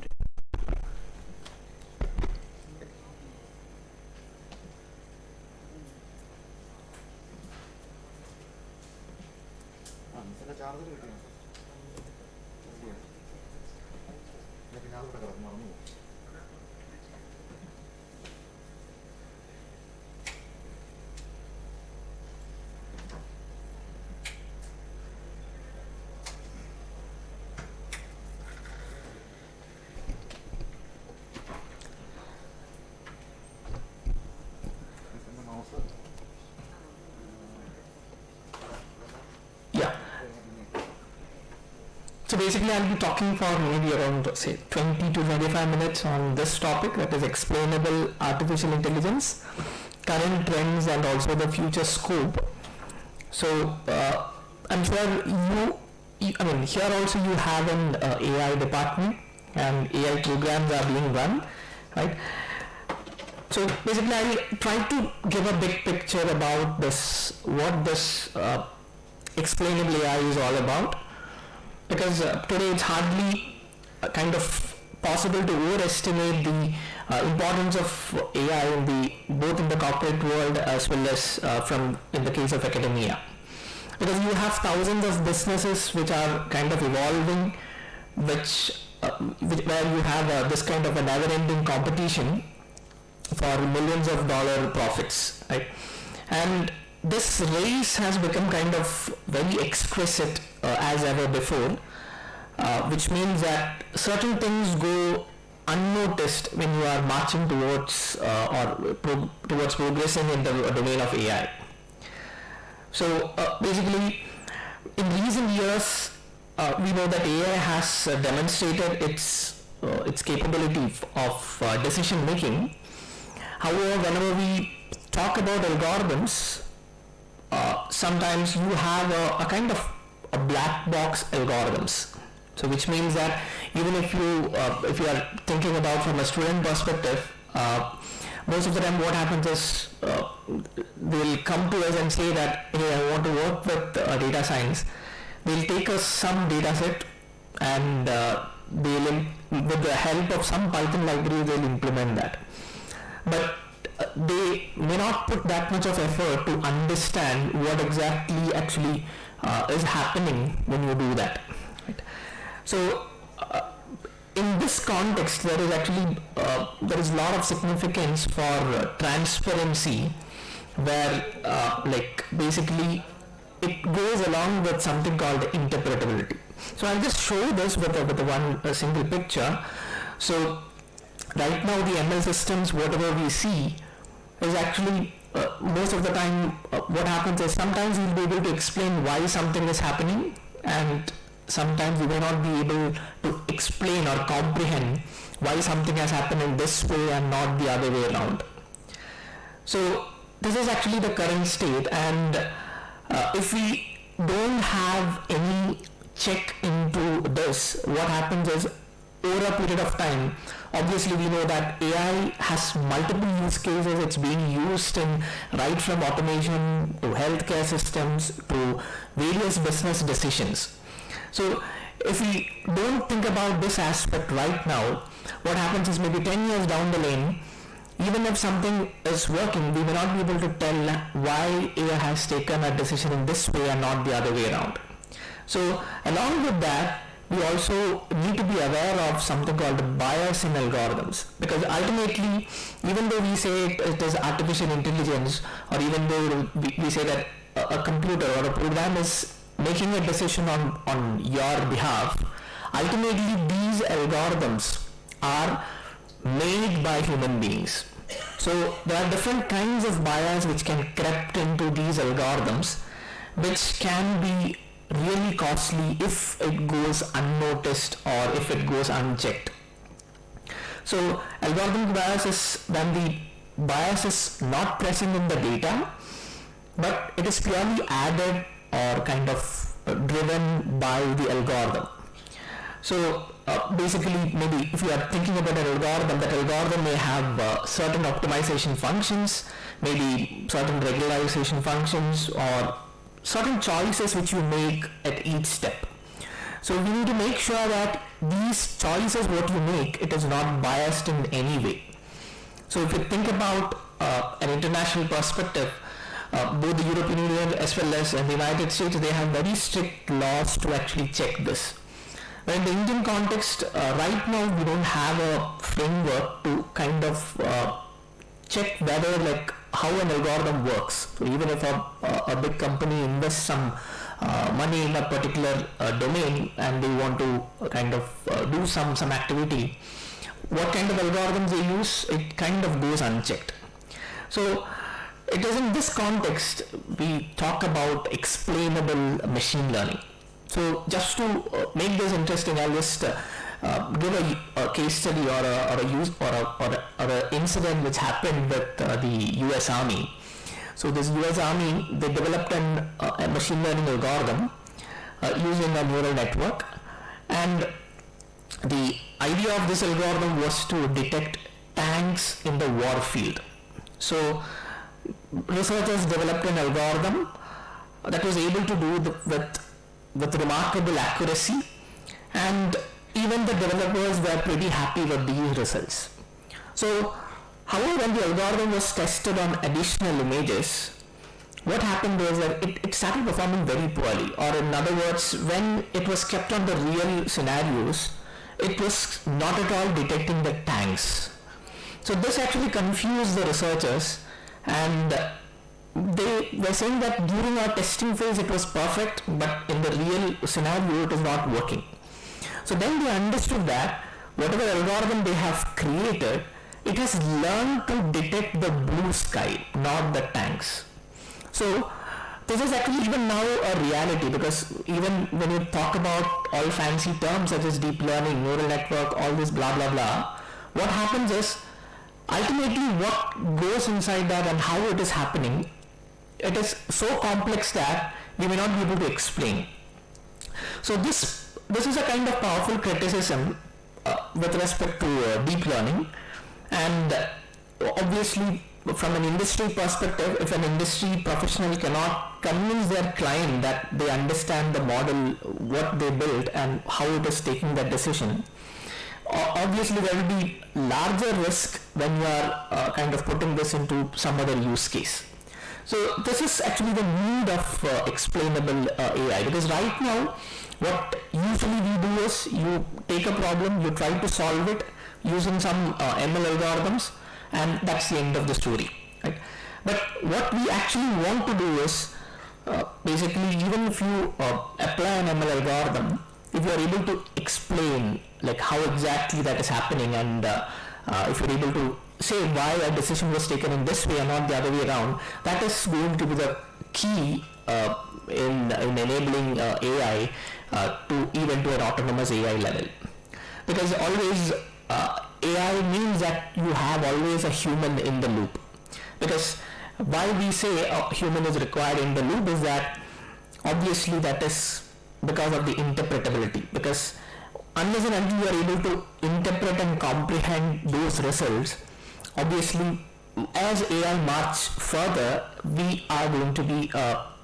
charger കിട്ടിയോ? പിന്നെ അത് ഇവിടെ കിടന്നു മറന്നു പോകും. So basically I'll be talking for maybe around say 20 to 25 minutes on this topic, that is explainable artificial intelligence, current trends and also the future scope. So I'm sure here also you have an AI department and AI programs are being run, right? So basically I'll try to give a big picture about this, what this explainable AI is all about. Because today it's hardly kind of possible to overestimate the importance of AI both in the corporate world as well as in the case of academia. Because you have thousands of businesses which are kind of evolving, where you have this kind of a never-ending competition for millions of dollar profits, right? And this race has become kind of very exquisite as ever before, which means that certain things go unnoticed when you are marching towards towards progressing in the domain of AI. So basically, in recent years, we know that AI has demonstrated its capability of decision making. However, whenever we talk about algorithms, sometimes you have a kind of a black box algorithms. So which means that even if you are thinking about from a student perspective, most of the time what happens is they'll come to us and say that, hey, I want to work with data science. They'll take us some data set and they'll, with the help of some Python library, they'll implement that. But they may not put that much of effort to understand what exactly actually is happening when you do that. Right? So in this context, there is actually there is a lot of significance for transparency, where like basically it goes along with something called interpretability. So I'll just show this with a single picture. So right now the ML systems, whatever we see, is actually most of the time what happens is sometimes you'll be able to explain why something is happening, and sometimes you may not be able to explain or comprehend why something has happened in this way and not the other way around. So this is actually the current state, and if we don't have any check into this, what happens is over a period of time, obviously we know that AI has multiple use cases. It's being used in right from automation to healthcare systems to various business decisions. So if we don't think about this aspect right now, what happens is maybe 10 years down the lane, even if something is working, we may not be able to tell why AI has taken a decision in this way and not the other way around. So along with that, we also need to be aware of something called bias in algorithms, because ultimately, even though we say it is artificial intelligence, or even though we say that a computer or a program is making a decision on your behalf, ultimately these algorithms are made by human beings. So there are different kinds of bias which can creep into these algorithms, which can be really costly if it goes unnoticed or if it goes unchecked. So algorithmic bias is when the bias is not present in the data, but it is purely added or kind of driven by the algorithm. So basically, maybe if you are thinking about an algorithm, that algorithm may have certain optimization functions, maybe certain regularization functions, or certain choices which you make at each step. So we need to make sure that these choices, what you make, it is not biased in any way. So if you think about an international perspective, both the European Union as well as the United States, they have very strict laws to actually check this. But in the Indian context, right now we don't have a framework to kind of check whether, like, how an algorithm works. So even if a big company invests some money in a particular domain and they want to kind of do some activity, what kind of algorithms they use, it kind of goes unchecked. So it is in this context we talk about explainable machine learning. So just to make this interesting, I'll just give a case study or an incident which happened with the US Army. So this US Army, they developed a machine learning algorithm using a neural network, and the idea of this algorithm was to detect tanks in the war field. So researchers developed an algorithm that was able to do with remarkable accuracy, and even the developers were pretty happy with these results. So, however, when the algorithm was tested on additional images, what happened was that it started performing very poorly, or in other words, when it was kept on the real scenarios, it was not at all detecting the tanks. So this actually confused the researchers, and they were saying that during our testing phase it was perfect, but in the real scenario it is not working. So then they understood that whatever algorithm they have created, it has learned to detect the blue sky, not the tanks. So this is actually even now a reality, because even when you talk about all fancy terms such as deep learning, neural network, all this blah blah blah, what happens is ultimately what goes inside that and how it is happening, it is so complex that we may not be able to explain. So this is a kind of powerful criticism with respect to deep learning, and obviously from an industry perspective, if an industry professional cannot convince their client that they understand the model, what they built and how it is taking that decision, obviously there will be larger risk when you are kind of putting this into some other use case. So this is actually the need of explainable AI, because right now what usually we do is you take a problem, you try to solve it using some ML algorithms, and that's the end of the story, right? But what we actually want to do is basically, even if you apply an ML algorithm, if you are able to explain like how exactly that is happening, and if you're able to say why a decision was taken in this way and not the other way around, that is going to be the key in enabling AI to even to an autonomous AI level. Because always AI means that you have always a human in the loop. Because why we say a human is required in the loop is that obviously that is because of the interpretability. Because unless and until you are able to interpret and comprehend those results, obviously as AI march further, we are going to be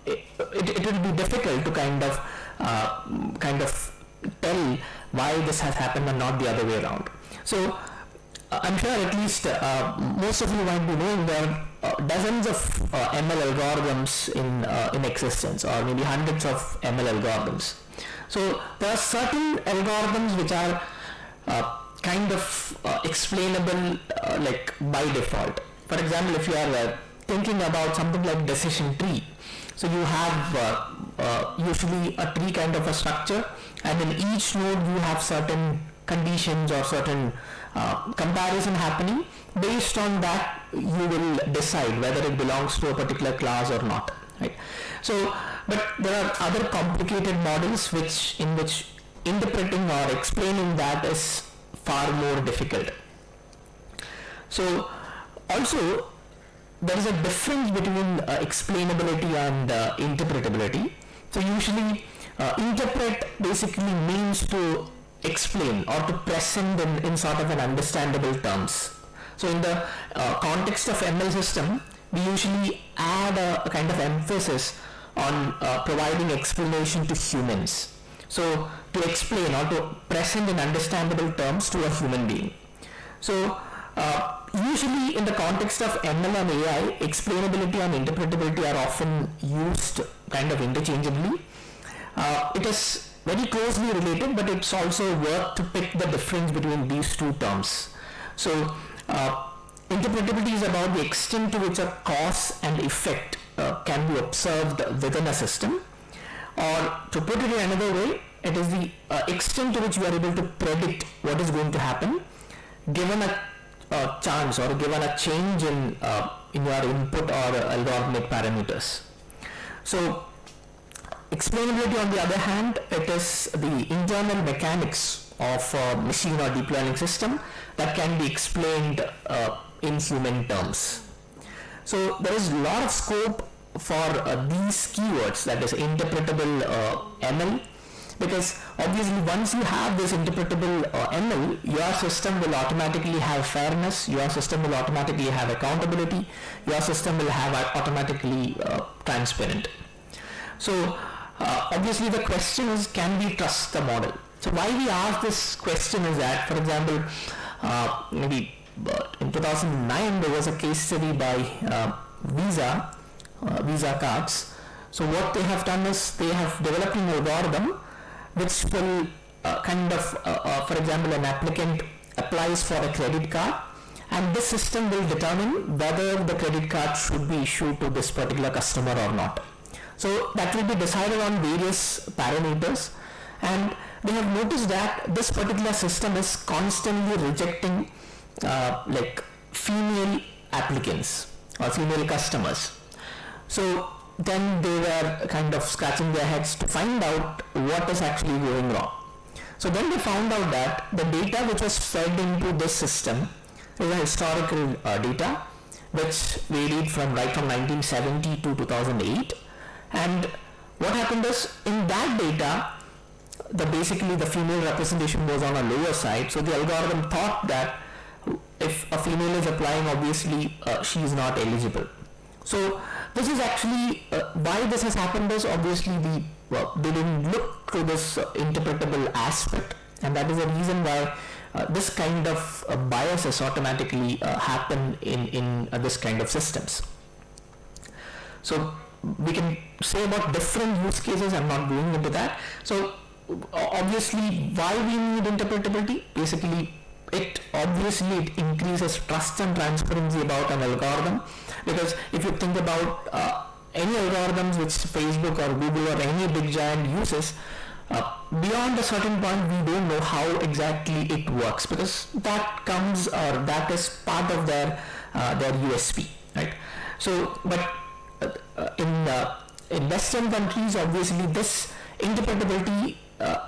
it will be difficult to kind of tell why this has happened and not the other way around. So I'm sure at least most of you might be knowing there are dozens of ML algorithms in existence, or maybe hundreds of ML algorithms. So there are certain algorithms which are kind of explainable like by default. For example, if you are thinking about something like decision tree, so you have usually a tree kind of a structure, and in each node you have certain conditions or certain comparison happening. Based on that, you will decide whether it belongs to a particular class or not, right? So, but there are other complicated models in which interpreting or explaining that is far more difficult. So, also there is a difference between explainability and interpretability. So usually interpret basically means to explain or to present in sort of an understandable terms. So in the context of ML system, we usually add a kind of emphasis on providing explanation to humans. So to explain or to present in understandable terms to a human being. So usually in the context of ML and AI, explainability and interpretability are often used kind of interchangeably. It is very closely related, but it's also worth to pick the difference between these two terms. So interpretability is about the extent to which a cause and effect can be observed within a system, or to put it in another way, it is the extent to which you are able to predict what is going to happen given a chance or given a change in your input or algorithmic parameters. So explainability, on the other hand, it is the internal mechanics of a machine or deep learning system that can be explained in human terms. So there is a lot of scope for these keywords, that is interpretable ML, because obviously once you have this interpretable ML, your system will automatically have fairness, your system will automatically have accountability, your system will have automatically transparent. So obviously the question is, can we trust the model? So why we ask this question is that, for example, maybe in 2009 there was a case study by Visa cards. So what they have done is they have developed an algorithm which will for example, an applicant applies for a credit card, and this system will determine whether the credit card should be issued to this particular customer or not. So that will be decided on various parameters, and they have noticed that this particular system is constantly rejecting like female applicants or female customers. So then they were kind of scratching their heads to find out what is actually going wrong. So then they found out that the data which was fed into this system is a historical data which varied from 1970 to 2008. And what happened is, in that data, basically the female representation was on a lower side, so the algorithm thought that if a female is applying, obviously she is not eligible. So this is actually why this has happened is, obviously they didn't look to this interpretable aspect, and that is the reason why this kind of biases automatically happen in this kind of systems. So we can say about different use cases, I'm not going into that. So obviously why we need interpretability, basically it increases trust and transparency about an algorithm, because if you think about any algorithms which Facebook or Google or any big giant uses, beyond a certain point we don't know how exactly it works, because that comes or that is part of their USP, right? So but in Western countries, obviously this interpretability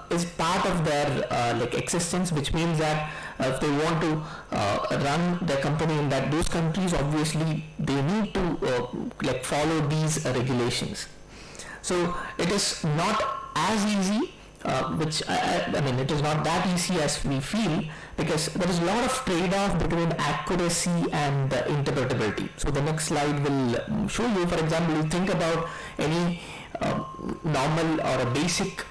is part of their like existence, which means that if they want to run their company in those countries, obviously they need to like follow these regulations. So it is not as easy, which I mean it is not that easy as we feel, because there is a lot of trade-off between accuracy and interpretability. So the next slide will show you, for example, you think about any normal or a basic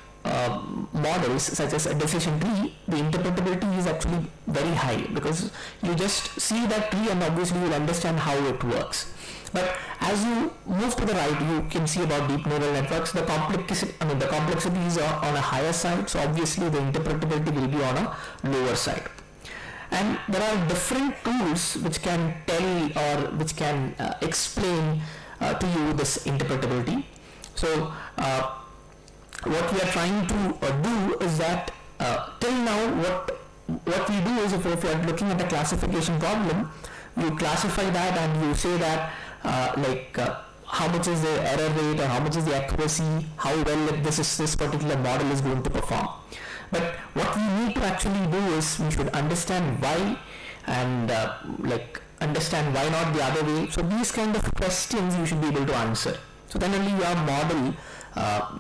models such as a decision tree, the interpretability is actually very high, because you just see that tree and obviously you'll understand how it works. But as you move to the right, you can see about deep neural networks. The complexity is on a higher side, so obviously the interpretability will be on a lower side. And there are different tools which can tell or which can explain to you this interpretability. So what we are trying to do is that till now what we do is, if you are looking at a classification problem, you classify that and you say that how much is the error rate or how much is the accuracy, how well this particular model is going to perform. But what we need to actually do is we should understand why, and understand why not the other way. So these kind of questions you should be able to answer. So then only your model,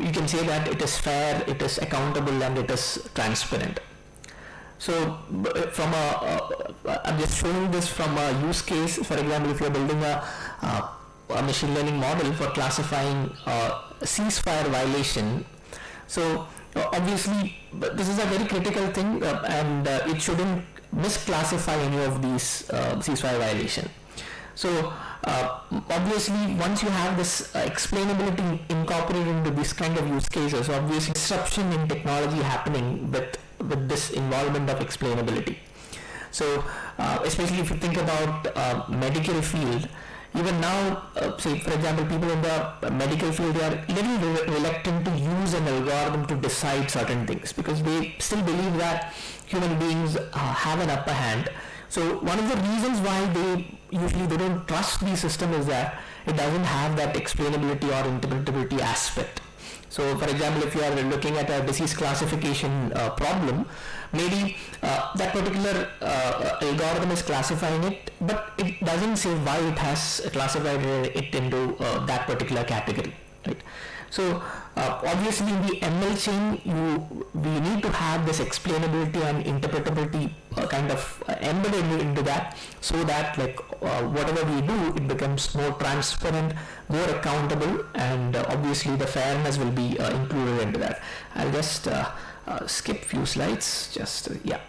you can say that it is fair, it is accountable, and it is transparent. So from I'm just showing this from a use case. For example, if you are building a machine learning model for classifying ceasefire violation, so obviously this is a very critical thing, and it shouldn't misclassify any of these ceasefire violation. So obviously once you have this explainability incorporated into this kind of use cases, obviously disruption in technology happening with this involvement of explainability. So especially if you think about medical field, even now, say for example, people in the medical field, they are little reluctant to use an algorithm to decide certain things, because they still believe that human beings have an upper hand. So one of the reasons why they don't trust the system is that it doesn't have that explainability or interpretability aspect. So for example, if you are looking at a disease classification problem, maybe that particular algorithm is classifying it, but it doesn't say why it has classified it into that particular category, right? So obviously in the ML chain, we need to have this explainability and interpretability kind of embedded into that, so that whatever we do, it becomes more transparent, more accountable, and obviously the fairness will be included into that. I'll just skip few slides, yeah.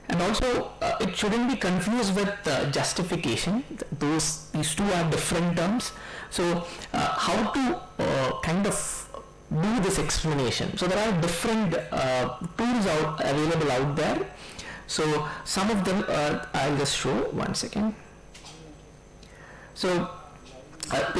And also it shouldn't be confused with justification. These two are different terms. So how to kind of do this explanation? So there are different tools available out there. So some of them I'll just show, one second. So